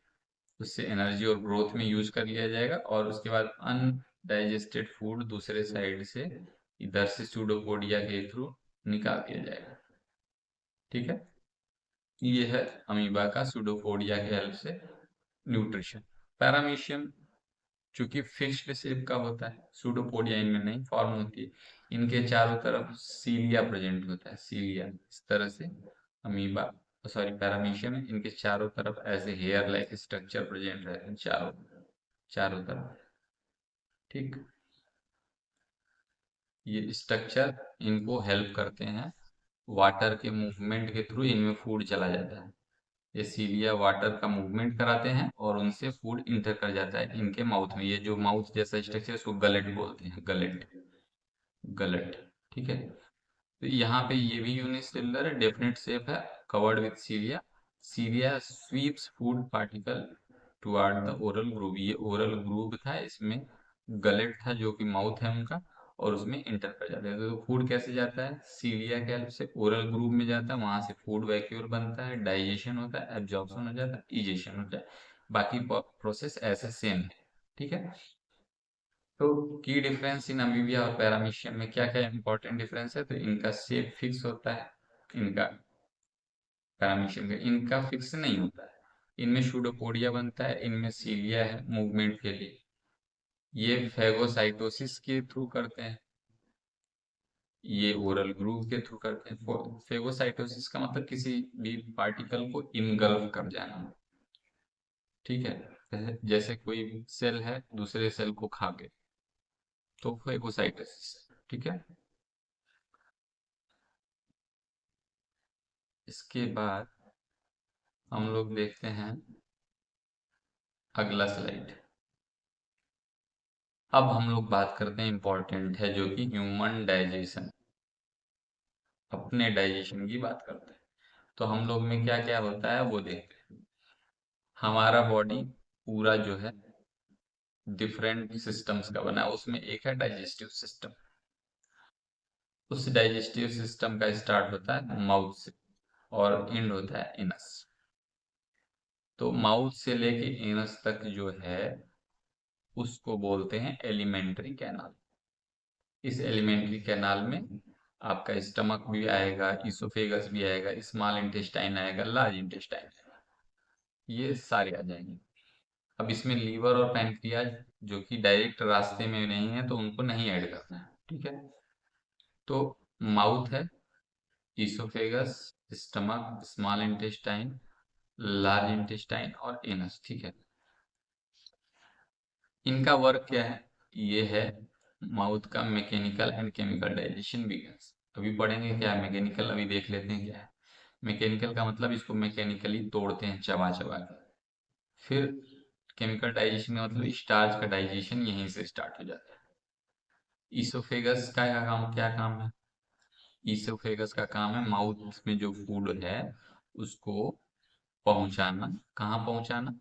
उससे एनर्जी और ग्रोथ में यूज कर लिया जाएगा और उसके बाद अनडाइजेस्टेड फूड दूसरे साइड से इधर से सूडोपोडिया के थ्रू निकाल दिया जाएगा। ठीक है, ये है अमीबा का सूडोपोडिया के हेल्प से न्यूट्रिशन। पैरामीशियम चूंकि फिक्स्ड शेप का होता है, सूडोपोडिया इनमें नहीं फॉर्म होती है। इनके चारों तरफ सीलिया प्रेजेंट होता है, सीलिया इस तरह से। अमीबा, सॉरी पैरामीशियम में इनके चारों तरफ ऐसे हेयर लाइक स्ट्रक्चर प्रेजेंट रहते हैं, चारों चारों तरफ। ठीक, ये स्ट्रक्चर इनको हेल्प करते हैं, वाटर के मूवमेंट के थ्रू इनमें फूड चला जाता है। ये सीलिया वाटर का मूवमेंट कराते हैं और उनसे फूड इंटर कर जाता है इनके माउथ में। ये जो माउथ जैसा स्ट्रक्चर है इसको गलेट बोलते हैं, गलेट, गलेट। ठीक है, तो यहाँ पे ये भी यूनिसेलुलर डेफिनेट शेप है, covered with cilia. Cilia sweeps food particle toward the oral groove. ये ओरल ग्रूव था, इसमें गलेट था जो कि माउथ है उनका, और उसमें इंटर कर जाता है। तो फूड कैसे जाता है, सीलिया के हेल्प से ओरल ग्रूव में जाता है, वहां से फूड वैक्यूल बनता है, डाइजेशन होता है, एब्जॉर्प्शन हो जाता है, इजेशन होता है। बाकी प्रोसेस ऐसे सेम है। ठीक है, तो की डिफरेंस इन अमीबिया और पैरामीशियम में क्या क्या इंपॉर्टेंट डिफरेंस है, तो इनका शेप फिक्स होता है, इनका पैरामीशियम का इनका फिक्स नहीं होता है। इनमें सूडोपोडिया बनता है, इनमें सीलिया है मूवमेंट के लिए। ये फेगोसाइटोसिस के थ्रू करते हैं, ये ओरल ग्रूव के थ्रू करते हैं। फेगोसाइटोसिस का मतलब किसी भी पार्टिकल को इनगल्फ कर जाना। ठीक है, जैसे कोई सेल है दूसरे सेल को खा गए, तो फेगोसाइटोसिस। ठीक है, इसके बाद हम लोग देखते हैं अगला स्लाइड। अब हम लोग बात करते हैं, इंपॉर्टेंट है जो कि ह्यूमन डाइजेशन, अपने डाइजेशन की बात करते हैं। तो हम लोग में क्या क्या होता है वो देखते हैं। हमारा बॉडी पूरा जो है डिफरेंट सिस्टम्स का बना है, उसमें एक है डाइजेस्टिव सिस्टम। उस डाइजेस्टिव सिस्टम का स्टार्ट होता है माउथ से और एंड होता है एनस। तो माउथ से लेके एनस तक जो है उसको बोलते हैं एलिमेंट्री कैनाल। इस एलिमेंट्री कैनाल में आपका स्टमक भी आएगा, इसोफेगस भी आएगा, स्मॉल इंटेस्टाइन आएगा, लार्ज इंटेस्टाइन आएगा, ये सारे आ जाएंगे। अब इसमें लीवर और पैंक्रियाज जो कि डायरेक्ट रास्ते में नहीं है तो उनको नहीं ऐड करना है। ठीक है, तो माउथ है, oesophagus, stomach, small intestine, large intestine और एनस। ठीक है, इनका वर्क क्या है, ये है माउथ का mechanical and chemical digestion begins. अभी पढ़ेंगे क्या है मैकेनिकल, अभी देख लेते हैं क्या है मैकेनिकल का मतलब। इसको मैकेनिकली तोड़ते हैं चबा चबा के। फिर केमिकल डाइजेशन का मतलब स्टार्च का डाइजेशन यहीं से स्टार्ट हो जाता है। ईसोफेगस का क्या काम है, ईसोफेगस का काम है माउथ में जो फूड है उसको पहुंचाना। कहाँ पहुंचाना,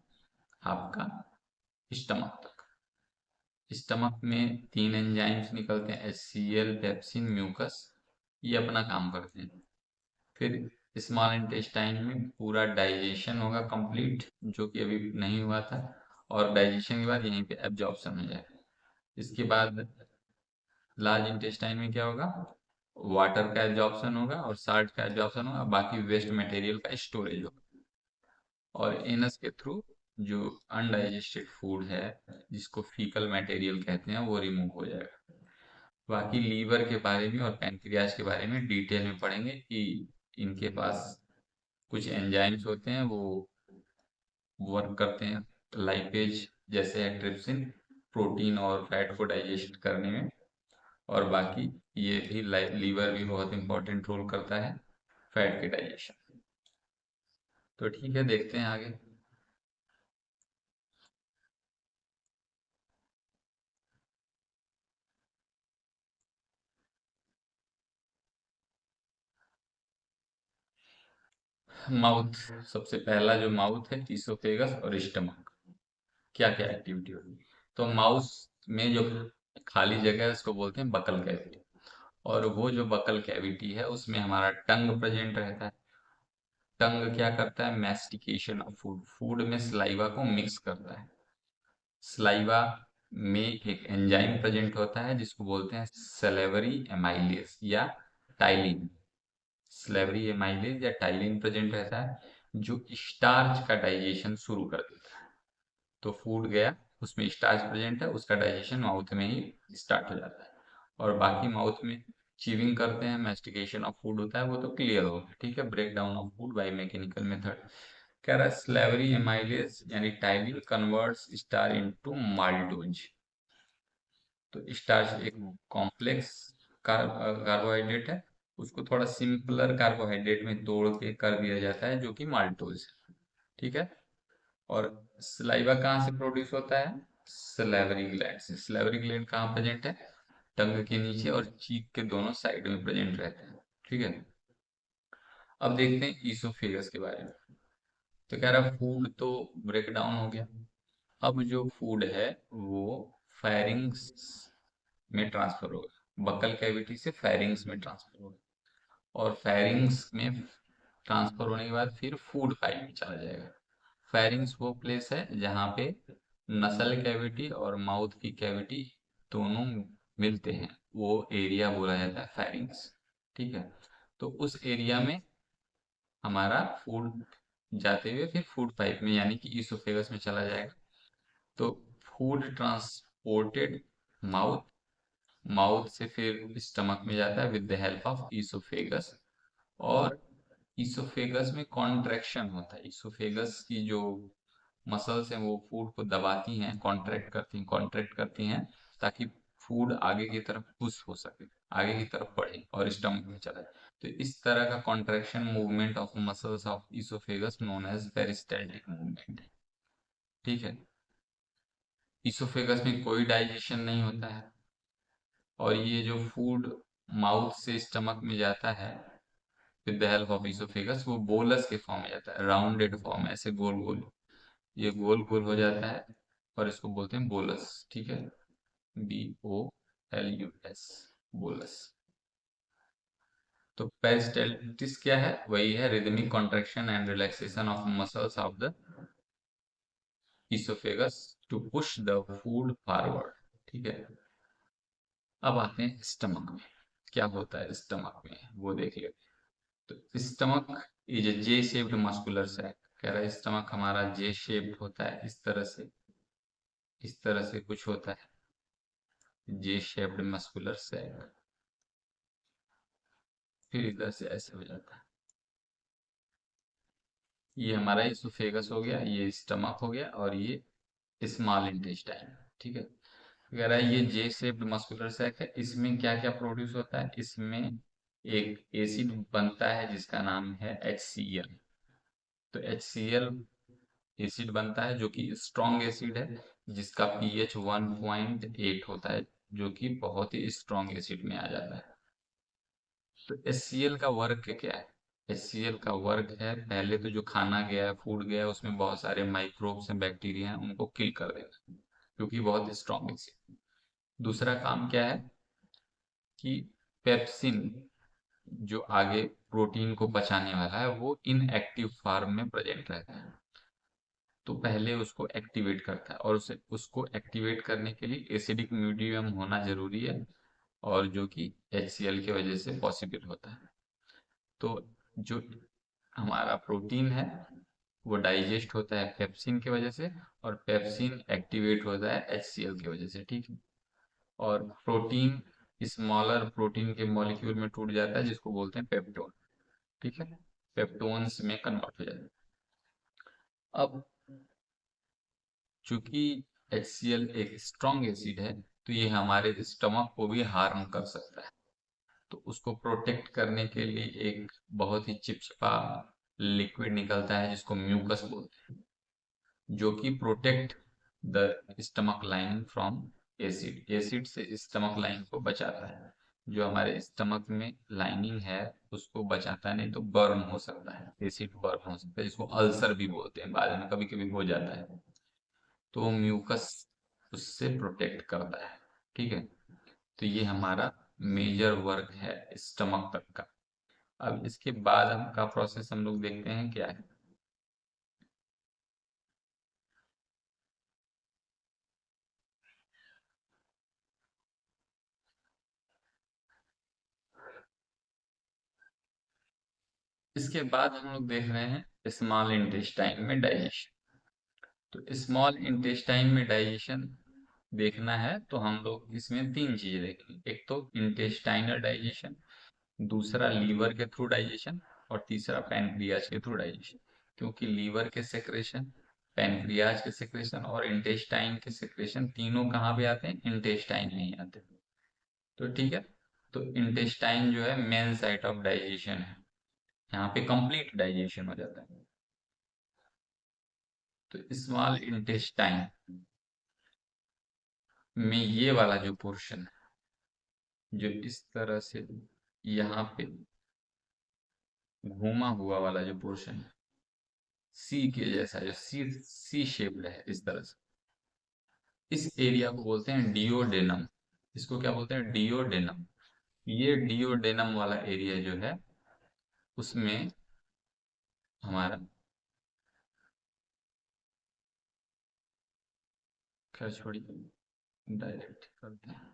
आपका स्टमक तक। स्टमक में तीन एंजाइम्स निकलते हैं, HCl, पेप्सिन, म्यूकस। ये अपना काम करते हैं। फिर स्मॉल इंटेस्टाइन में पूरा डाइजेशन होगा कंप्लीट, जो कि अभी नहीं हुआ था, और डाइजेशन के बाद यहीं पे एब्जॉर्प्शन हो जाएगा। इसके बाद लार्ज इंटेस्टाइन में क्या होगा, वाटर का एब्जॉर्प्शन होगा और साल्ट का एब्जॉर्प्शन होगा, बाकी वेस्ट मटेरियल का स्टोरेज होगा। और एनस के थ्रू जो अनडाइजेस्टेड फूड है जिसको फीकल मटेरियल कहते हैं वो रिमूव हो जाएगा। बाकी लीवर के बारे में और पैनक्रियाज के बारे में डिटेल में पढ़ेंगे कि इनके पास कुछ एंजाइम्स होते हैं वो वर्क करते हैं लाइपेज जैसे है, ट्रिप्सिन, प्रोटीन और फैट को डाइजेस्ट करने में। और बाकी ये भी लीवर भी बहुत इंपॉर्टेंट रोल करता है फैट के डाइजेशन। तो ठीक है, देखते हैं आगे। माउथ, सबसे पहला जो माउथ है इसोफेगस और स्टमक, क्या क्या एक्टिविटी होगी। तो माउथ में जो खाली जगह है उसको बोलते हैं बकल कैविटी। और वो जो बकल कैविटी है उसमें हमारा टंग प्रेजेंट रहता है। टंग क्या करता है, मैस्टिकेशन ऑफ फूड, फूड में सलाइवा को मिक्स करता है। सलाइवा में एक एंजाइम प्रेजेंट होता है जिसको बोलते हैं सलेवरी एमाइलेज या टाइलिन। स्लेवरी एमाइलेज या टाइलिन प्रेजेंट रहता है जो स्टार्च का डाइजेशन शुरू कर देता है। तो फूड गया, उसमें स्टार्च प्रेजेंट है, उसका डाइजेशन माउथ में ही स्टार्ट हो जाता है। और बाकी माउथ में चीविंग करते हैं, मेस्टिकेशन ऑफ फूड होता है, वो तो क्लियर हो गया, ठीक है। Break down of food by mechanical method. कह रहा है स्लेवरी एमाइलेज यानी ptyalin converts star into maltose. तो स्टार्च एक कॉम्प्लेक्स कार्बोहाइड्रेट है, उसको थोड़ा सिंपलर कार्बोहाइड्रेट में तोड़ के कर दिया जाता है, जो कि माल्टोज है, ठीक है। और सलाइवा कहाँ से प्रोड्यूस होता है? सलेवरी ग्लैंड से। सलेवरी ग्लैंड कहाँ प्रेजेंट है? टंग के नीचे और चीक के दोनों साइड में प्रेजेंट रहते हैं, ठीक है। अब देखते हैं ईसोफेगस के बारे में। तो कह रहा फूड तो ब्रेक डाउन हो गया, अब जो फूड है वो फेरिंग्स में ट्रांसफर होगा, बकल कैविटी से फेरिंग्स में ट्रांसफर होगा, और फेरिंग्स में ट्रांसफर होने के बाद फिर फूड पाइप में चला जाएगा। फेरिंग्स वो प्लेस है जहाँ पे नसल कैविटी और माउथ की कैविटी दोनों मिलते हैं, वो एरिया बोला जाता है फेरिंग्स, ठीक है। तो उस एरिया में हमारा फूड जाते हुए फिर फूड पाइप में यानी कि ईसोफेगस में चला जाएगा। तो फूड ट्रांसपोर्टेड माउथ, माउथ से फिर स्टमक में जाता है with the help of oesophagus. और ईसोफेगस में कॉन्ट्रैक्शन होता है, ईसोफेगस की जो मसल्स हैं वो फूड को दबाती हैं, कॉन्ट्रैक्ट करती हैं, ताकि फूड आगे की तरफ पुश हो सके, आगे की तरफ बढ़े और स्टमक में चला जाए। तो इस तरह का contraction movement of muscles of oesophagus known as peristaltic movement, ठीक है। ईसोफेगस में कोई डाइजेशन नहीं होता है, और ये जो फूड माउथ से स्टमक में जाता है with the help of oesophagus, वो बोलस के फॉर्म में जाता है, राउंडेड फॉर्म, ऐसे गोल गोल, ये गोल गोल हो जाता है, और इसको बोलते हैं बोलस, ठीक है। BOLUS, bolus. तो पेरिस्टाल्टिस क्या है? वही है rhythmic contraction and relaxation of muscles of the oesophagus to push the food forward, ठीक है। अब आते हैं स्टमक में, क्या होता है स्टमक में वो देख लेते हैं। तो stomach is a J shaped muscular sac. कह रहा है स्टमक हमारा जे शेप्ड होता है, इस तरह से, इस तरह से कुछ होता है, जे शेप्ड मस्कुलर सैक, फिर इधर से ऐसे हो जाता है। ये हमारा इसोफेगस हो गया, ये स्टमक हो गया, और ये स्मॉल इंटेस्टाइन, ठीक है। कह रहा है ये जे शेप्ड मस्कुलर सैक है, इसमें क्या क्या प्रोड्यूस होता है? इसमें एक एसिड बनता है जिसका नाम है HCl। तो HCl एसिड बनता है जो कि स्ट्रॉन्ग एसिड है, जिसका pH 1.8 होता है, जो कि बहुत ही स्ट्रॉन्ग एसिड में आ जाता है। तो HCl का वर्क क्या है? HCl का वर्क है, पहले तो जो खाना गया है, फूड गया है, उसमें बहुत सारे माइक्रोब्स हैं, बैक्टीरिया हैं, उनको किल कर देना, क्योंकि बहुत स्ट्रॉन्ग एसिड। दूसरा काम क्या है कि पेप्सिन, जो आगे प्रोटीन को पचाने वाला है, वो इनएक्टिव फॉर्म में प्रेजेंट रहता है। तो पहले उसको एक्टिवेट करता है, और उसे उसको एक्टिवेट करने के लिए एसिडिक मीडियम होना जरूरी है, और जो कि HCl की वजह से पॉसिबल होता है। तो जो हमारा प्रोटीन है वो डाइजेस्ट होता है पेप्सिन की वजह से, और पेप्सिन एक्टिवेट होता है HCl की वजह से, ठीक है। और प्रोटीन स्मॉलर प्रोटीन के मॉलिक्यूल में टूट जाता है, जिसको बोलते हैं पेप्टोन, ठीक है। पेप्टोन्स में कन्वर्ट हो जाता है। अब चूंकि HCl एक स्ट्रॉन्ग एसिड है, तो ये हमारे स्टमक को भी हार्म कर सकता है। तो उसको प्रोटेक्ट करने के लिए एक बहुत ही चिपचिपा लिक्विड निकलता है, जिसको म्यूकस बोलते हैं, जो कि protect the stomach lining from acid, acid से स्टमक लाइन को बचाता है। जो हमारे स्टमक में लाइनिंग है उसको बचाता है, नहीं तो बर्न हो सकता है, एसिड बर्न हो सकता है, जिसको अल्सर भी बोलते हैं, बाद में कभी कभी हो जाता है। तो म्यूकस उससे प्रोटेक्ट करता है, ठीक है। तो ये हमारा मेजर वर्क है स्टमक तक का। अब इसके बाद हम का प्रोसेस हम लोग देखते हैं क्या है। इसके बाद हम लोग देख रहे हैं स्मॉल इंटेस्टाइन में डाइजेशन, तो स्मॉल इंटेस्टाइन में डाइजेशन देखना है तो हम लोग इसमें तीन चीजें देखेंगे। एक तो इंटेस्टाइनल डाइजेशन, दूसरा लीवर के थ्रू डाइजेशन, और तीसरा पैनक्रियाज के थ्रू डाइजेशन। क्योंकि लीवर के सेक्रेशन, पैनक्रियाज के सेक्रेशन और इंटेस्टाइन के सेक्रेशन तीनों कहाँ पे आते हैं? इंटेस्टाइन में ही आते हैं। तो ठीक है, तो इंटेस्टाइन जो है मेन साइट ऑफ डाइजेशन है, यहाँ पे कंप्लीट डाइजेशन हो जाता है। तो स्मॉल इंटेस्टाइन में ये वाला जो पोर्शन है, जो इस तरह से यहाँ पे घूमा हुआ वाला जो पोर्शन है, सी के जैसा, जो सी सी शेप्ड है इस तरह से, इस एरिया को बोलते हैं डिओडेनम। इसको क्या बोलते हैं? डिओडेनम। ये डिओडेनम वाला एरिया जो है उसमें हमारा, खैर छोड़िए, डायरेक्ट करते हैं।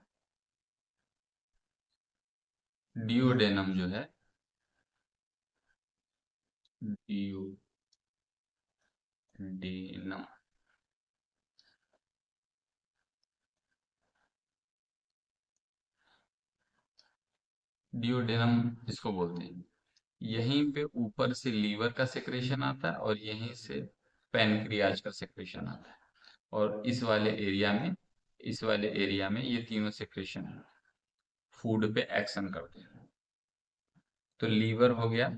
डिओडेनम जो है, डिओडेनम, डिओडेनम इसको बोलते हैं। यहीं पे ऊपर से लीवर का सेक्रेशन आता है और यहीं से पैनक्रियाज का सेक्रेशन आता है। और इस वाले एरिया में ये तीनों सेक्रेशन फूड पे एक्शन करते हैं। तो लीवर हो गया,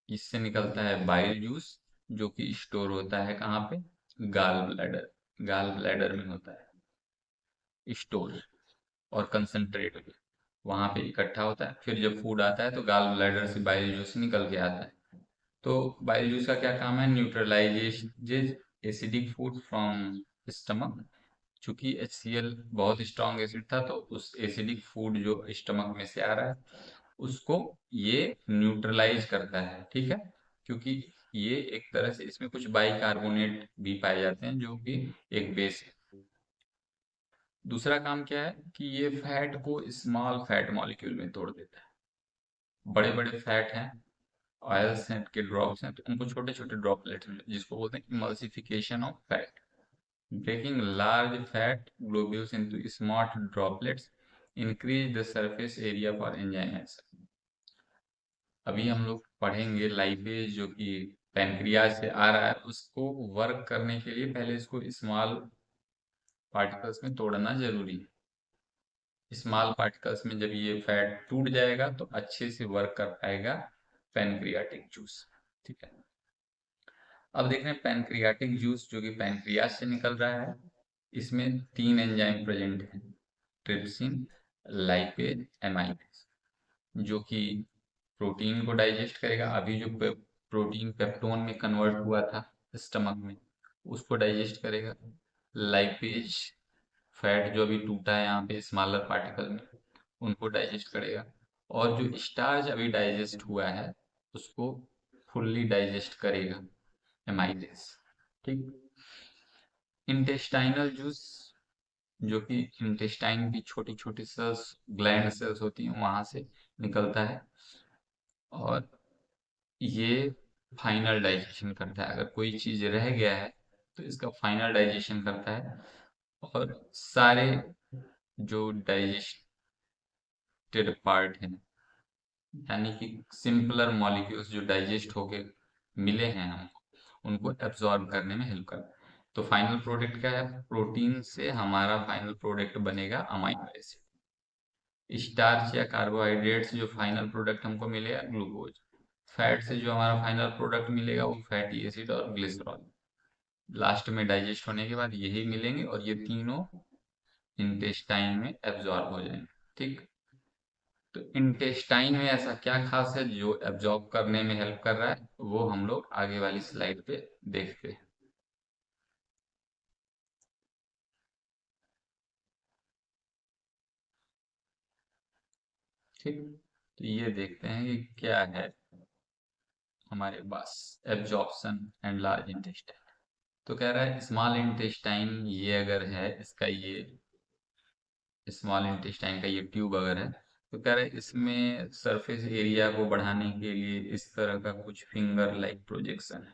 इससे निकलता है बाइल जूस, जो कि स्टोर होता है कहाँ पे? Gall bladder. गाल ब्लैडर में होता है स्टोर, और कंसंट्रेट भी वहां पे इकट्ठा होता है। फिर जब फूड आता है तो गाल ब्लैडर से बाइल जूस निकल के आता है। तो बाइल जूस का क्या काम है? न्यूट्रलाइजेज एसिडिक फूड फ्रॉम स्टमक। चूंकि HCl बहुत स्ट्रॉन्ग एसिड था, तो उस एसिडिक फूड जो स्टमक में से आ रहा है उसको ये न्यूट्रलाइज करता है। ठीक है, क्योंकि ये एक तरह से इसमें कुछ बाइकार्बोनेट भी पाए जाते हैं जो कि एक बेस है। दूसरा काम क्या है कि ये फैट को स्मॉल फैट मॉलिक्यूल में तोड़ देता है। बड़े बड़े फैट हैं, ऑयल्स हैं के ड्रॉप्स हैं, तो उनको छोटे छोटे ड्रॉपलेट्स में, जिसको बोलते हैं emulsification of fat, breaking large fat globules into small droplets increase the surface area for enzyme action। अभी हम लोग पढ़ेंगे लाइपेज जो कि पैनक्रियाज से आ रहा है, उसको वर्क करने के लिए पहले इसको स्मॉल पार्टिकल्स में तोड़ना जरूरी है। स्मॉल पार्टिकल्स में जब ये फैट टूट जाएगा तो अच्छे से वर्क कर पाएगा पैनक्रियाटिक जूस। ठीक है, अब देख रहे हैं पैनक्रियाटिक जूस जो कि पैनक्रियाज से निकल रहा है। इसमें तीन एंजाइम प्रेजेंट हैं, ट्रिप्सिन, लाइपेज, एमाइलेज, जो कि प्रोटीन को डाइजेस्ट करेगा। अभी जो प्रोटीन पेप्टोन में कन्वर्ट हुआ था स्टमक में, उसको डाइजेस्ट करेगा। लाइपेज फैट जो अभी टूटा है यहाँ पे स्मॉलर पार्टिकल में, उनको डाइजेस्ट करेगा। और जो स्टार्च अभी डाइजेस्ट हुआ है उसको फुल्ली डाइजेस्ट करेगा एमाइलेज। ठीक, इंटेस्टाइनल जूस जो कि इंटेस्टाइन की छोटी छोटी सेल्स, ग्लैंड सेल्स होती हैं, वहां से निकलता है और ये फाइनल डाइजेशन करता है। अगर कोई चीज रह गया है तो इसका फाइनल डाइजेशन करता है। और सारे जो डाइजेस्टेड पार्ट हैं, यानी कि सिंपलर मॉलिक्यूल्स जो डाइजेस्ट होके मिले हैं हमको, उनको एब्जॉर्ब करने में हेल्प करता है। तो फाइनल प्रोडक्ट क्या है? प्रोटीन से हमारा फाइनल प्रोडक्ट बनेगा अमाइनो एसिड। स्टार्च या कार्बोहाइड्रेट से जो फाइनल प्रोडक्ट हमको मिलेगा ग्लूकोज। फैट से जो हमारा फाइनल प्रोडक्ट मिलेगा वो फैटी एसिड और ग्लिसरॉल। लास्ट में डाइजेस्ट होने के बाद यही मिलेंगे और ये तीनों इंटेस्टाइन में एब्जॉर्ब हो जाएंगे। ठीक, तो इंटेस्टाइन में ऐसा क्या खास है जो एब्जॉर्ब करने में हेल्प कर रहा है, वो हम लोग आगे वाली स्लाइड पे देखते हैं। ठीक, तो ये देखते हैं कि क्या है हमारे पास एब्जॉर्प्शन एंड लार्ज इंटेस्टाइन। तो कह रहा है स्मॉल इंटेस्टाइन ये अगर है, इसका ये स्मॉल इंटेस्टाइन का ये ट्यूब अगर है, तो कह रहा है इसमें सरफेस एरिया को बढ़ाने के लिए इस तरह का कुछ फिंगर लाइक प्रोजेक्शन है।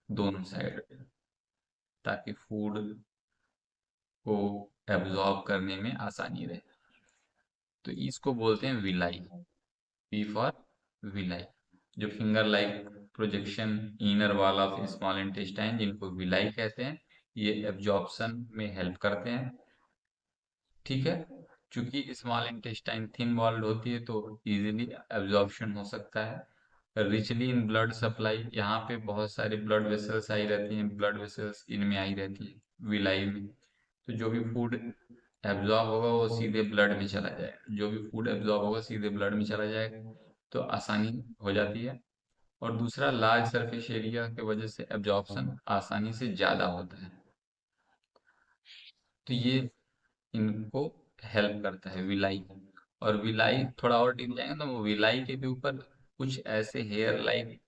दोनों साइड, ताकि फूड को एब्जॉर्ब करने में आसानी रहे। तो इसको बोलते हैं विलाई। P for villi. जो finger like projection inner wall of small intestine, जिनको विलाई कहते हैं, ये एब्जॉर्प्शन में हेल्प करते हैं। ठीक है। चूंकि स्मॉल इंटेस्टाइन थिन वॉल्ड होती है तो इजीली एब्जॉर्प्शन हो सकता है। रिचली इन ब्लड सप्लाई, यहाँ पे बहुत सारी ब्लड वेसल्स आई रहती हैं, ब्लड वेसल्स इनमें आई रहती है विलाई में। तो जो भी फूड एब्जॉर्ब होगा वो सीधे ब्लड में चला जाएगा, जो भी फूड एब्जॉर्ब होगा सीधे ब्लड में चला जाएगा, तो आसानी हो जाती है। और दूसरा, लार्ज सरफेस एरिया की वजह से एब्जॉर्प्शन आसानी से ज़्यादा होता है। तो ये इनको हेल्प करता है विलाई। और विलाई थोड़ा और डीप जाएंगे तो विलाई के भी ऊपर कुछ ऐसे हेयर लाइक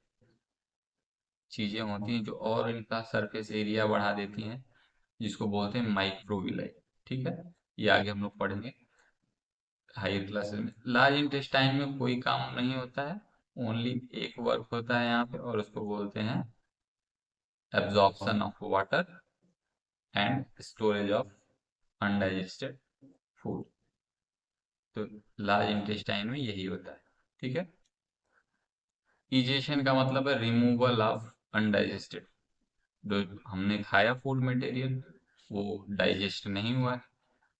चीजें होती हैं जो और इनका सरफेस एरिया बढ़ा देती हैं, जिसको बोलते हैं माइक्रोविलाई। ठीक है। ये आगे हम लोग पढ़ेंगे हायर क्लासेस में। लार्ज इंटेस्टाइन में कोई काम नहीं होता है, ओनली एक वर्क होता है यहाँ पे, और उसको बोलते हैं absorption of water and storage of undigested food. तो लार्ज इंटेस्टाइन में यही होता है। ठीक है। इजेशन का मतलब है रिमूवल ऑफ अनडाइजेस्टेड, जो हमने खाया फूड मटेरियल वो डाइजेस्ट नहीं हुआ है,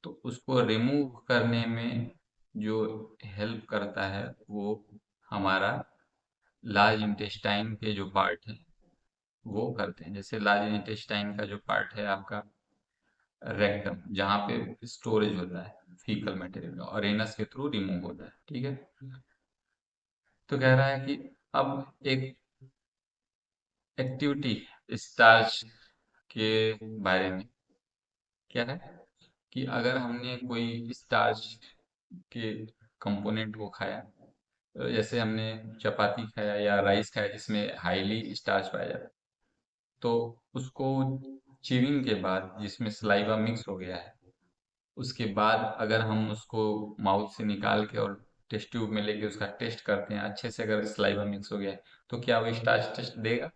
तो उसको रिमूव करने में जो हेल्प करता है वो हमारा लार्ज इंटेस्टाइन के जो पार्ट है वो करते हैं। जैसे लार्ज इंटेस्टाइन का जो पार्ट है आपका रेक्टम, जहाँ पे स्टोरेज होता है फीकल मटेरियल, और एनस के थ्रू रिमूव होता है। ठीक है। तो कह रहा है कि अब एक एक्टिविटी स्टार्च के बारे में क्या है कि अगर हमने कोई स्टार्च के कंपोनेंट को खाया, तो जैसे हमने चपाती खाया या राइस खाया जिसमें हाईली स्टार्च पाया जाता है, तो उसको च्यूइंग के बाद जिसमें सलाइवा मिक्स हो गया है, उसके बाद अगर हम उसको माउथ से निकाल के और टेस्ट ट्यूब में लेके उसका टेस्ट करते हैं अच्छे से, अगर सलाइवा मिक्स हो गया है तो क्या वो स्टार्च टेस्ट देगा?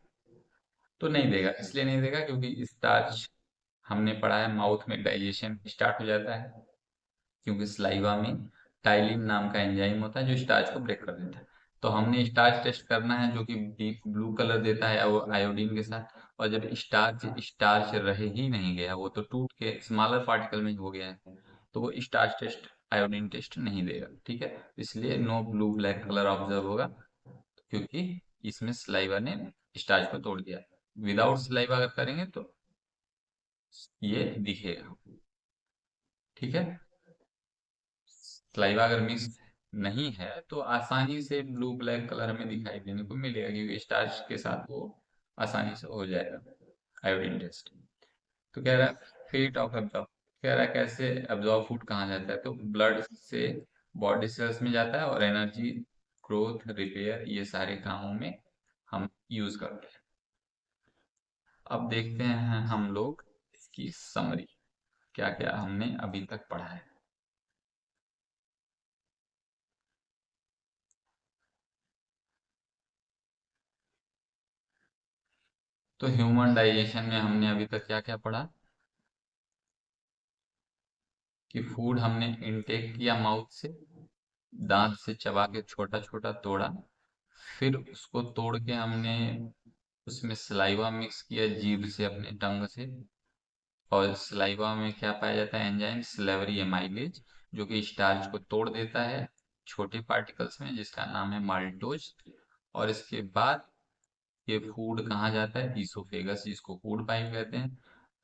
तो नहीं देगा। इसलिए नहीं देगा क्योंकि स्टार्च, हमने पढ़ा है, माउथ में डाइजेशन स्टार्ट हो जाता है, क्योंकि सलाइवा में टाइलिन नाम का एंजाइम होता है जो स्टार्च को ब्रेक कर देता है। तो हमने स्टार्च टेस्ट करना है जो कि डीप ब्लू कलर देता है आयोडीन के साथ। और जब स्टार्च स्टार्च रह ही नहीं गया, वो तो टूट के स्मॉलर पार्टिकल में हो गया है, तो वो स्टार्च टेस्ट, आयोडीन टेस्ट नहीं देगा। ठीक है। इसलिए no blue black colour observe होगा, क्योंकि इसमें सलाइवा ने स्टार्च को तोड़ दिया। विदाउट सलाइवा अगर करेंगे तो ये दिखेगा। ठीक है। सलाइवा अगर मिक्स नहीं है तो आसानी से ब्लू ब्लैक कलर हमें दिखाई देने को मिलेगा, क्योंकि स्टार्च के साथ वो आसानी से हो जाएगा आयोडीन टेस्ट। तो कह रहा है फेट ऑफ एब्जॉर्ब, कह रहा है कैसे एब्जॉर्ब फूड कहाँ जाता है, तो ब्लड से बॉडी सेल्स में जाता है, और एनर्जी, ग्रोथ, रिपेयर, ये सारे कामों में हम यूज करते हैं। अब देखते हैं हम लोग इसकी समरी, क्या क्या हमने अभी तक पढ़ा है। तो ह्यूमन डाइजेशन में हमने अभी तक क्या क्या पढ़ा कि फूड हमने इनटेक किया माउथ से, दांत से चबा के छोटा छोटा तोड़ा, फिर उसको तोड़ के हमने उसमें सलाइवा मिक्स किया जीभ से, अपने टंग से। और सलाइवा में क्या पाया जाता है? एंजाइम स्लेवरी एमाइलेज, जो कि स्टार्च को तोड़ देता है छोटे पार्टिकल्स में, जिसका नाम है माल्टोज। और इसके बाद ये फूड कहाँ जाता है? ईसोफेगस, जिसको फूड पाइप कहते हैं।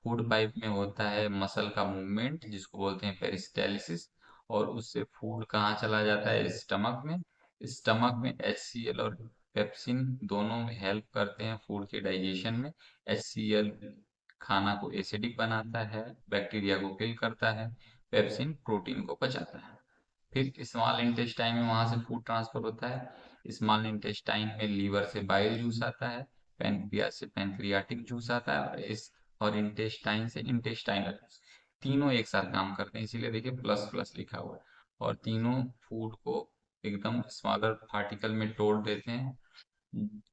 फूड पाइप में होता है मसल का मूवमेंट, जिसको बोलते हैं पेरिस्टालिसिस। और उससे फूड कहाँ चला जाता है? स्टमक में। स्टमक में HCl और पेप्सिन दोनों हेल्प करते हैं फूड के डाइजेशन में। HCl खाना को एसिडिक बनाता है, बैक्टीरिया को किल करता है। पेप्सिन प्रोटीन को पचाता है। फिर स्मॉल इंटेस्टाइन में वहां से फूड ट्रांसफर होता है। स्मॉल इंटेस्टाइन में लीवर से बाइल जूस आता है, पैनक्रियास से पैनक्रियाटिक जूस आता है, और इंटेस्टाइन से इंटेस्टाइनल। तीनों एक साथ काम करते हैं, इसीलिए देखिए प्लस प्लस लिखा हुआ है। और तीनों फूड को एकदम स्मॉलर पार्टिकल में तोड़ देते हैं,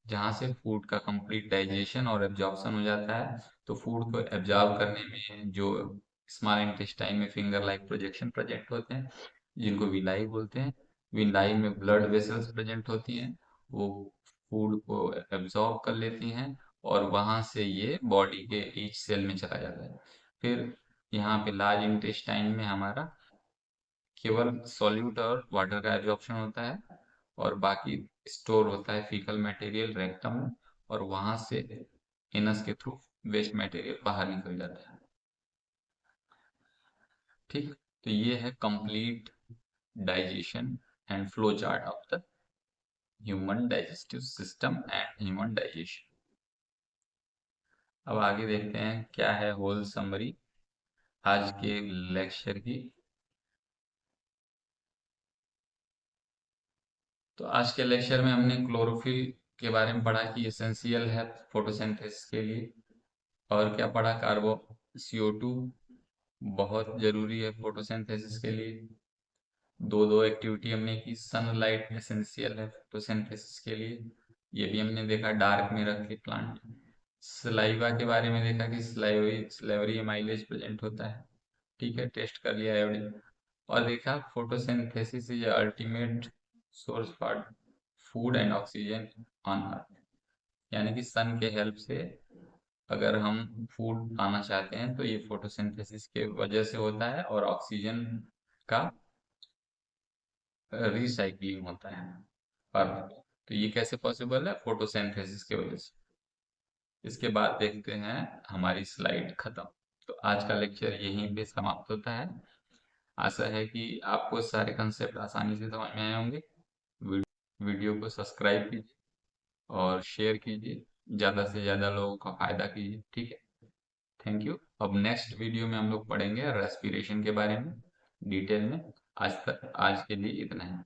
जहाँ से फूड का कंप्लीट डाइजेशन और एब्जॉर्प्शन हो जाता है। तो फूड को एब्जॉर्ब करने में जो स्मॉल इंटेस्टाइन में फिंगर लाइक प्रोजेक्शन प्रेजेंट होते हैं, जिनको विलाई बोलते हैं, विलाई में ब्लड वेसल्स प्रेजेंट होती हैं, वो फूड को एब्जॉर्ब कर लेती हैं और वहां से ये बॉडी के ईच सेल में चला जाता है। फिर यहाँ पे लार्ज इंटेस्टाइन में हमारा केवल सॉल्यूट और वाटर का एब्जॉर्प्शन होता है, और बाकी स्टोर होता है फीकल मटेरियल रेक्टम में, और वहां से एनस के थ्रू वेस्ट मटेरियल बाहर निकल जाता है। ठीक, तो ये है complete digestion and flow chart of the human digestive system and human digestion. अब आगे देखते हैं क्या है होल समरी आज के लेक्चर की। तो आज के लेक्चर में हमने क्लोरोफिल के बारे में पढ़ा कि एसेंशियल है फोटोसिंथेसिस के लिए। और क्या पढ़ा, कार्बो CO2 बहुत जरूरी है फोटोसिंथेसिस के लिए। दो दो एक्टिविटी हमने की, सनलाइट एसेंशियल है फोटोसिंथेसिस के लिए, ये भी हमने देखा डार्क में रख के प्लांट। सलाइवा के बारे में देखा कि स्लाइवरी माइलेज प्रेजेंट होता है, ठीक है, टेस्ट कर लिया एवरेज। और देखा photosynthesis is ultimate source for food and oxygen on earth, यानी कि सन के हेल्प से अगर हम फूड पाना चाहते हैं तो ये फोटोसिंथेसिस के वजह से होता है, और ऑक्सीजन का रिसाइकलिंग होता है पर। तो ये कैसे पॉसिबल है, फोटोसिंथेसिस के वजह से। इसके बाद देखते हैं हमारी स्लाइड खत्म। तो आज का लेक्चर यहीं पे समाप्त होता है। आशा है कि आपको सारे कंसेप्ट आसानी से समझ में आए होंगे। वीडियो को सब्सक्राइब कीजिए और शेयर कीजिए, ज़्यादा से ज़्यादा लोगों का फायदा कीजिए, ठीक है। Thank you. अब नेक्स्ट वीडियो में हम लोग पढ़ेंगे रेस्पिरेशन के बारे में डिटेल में। आज के लिए इतना है।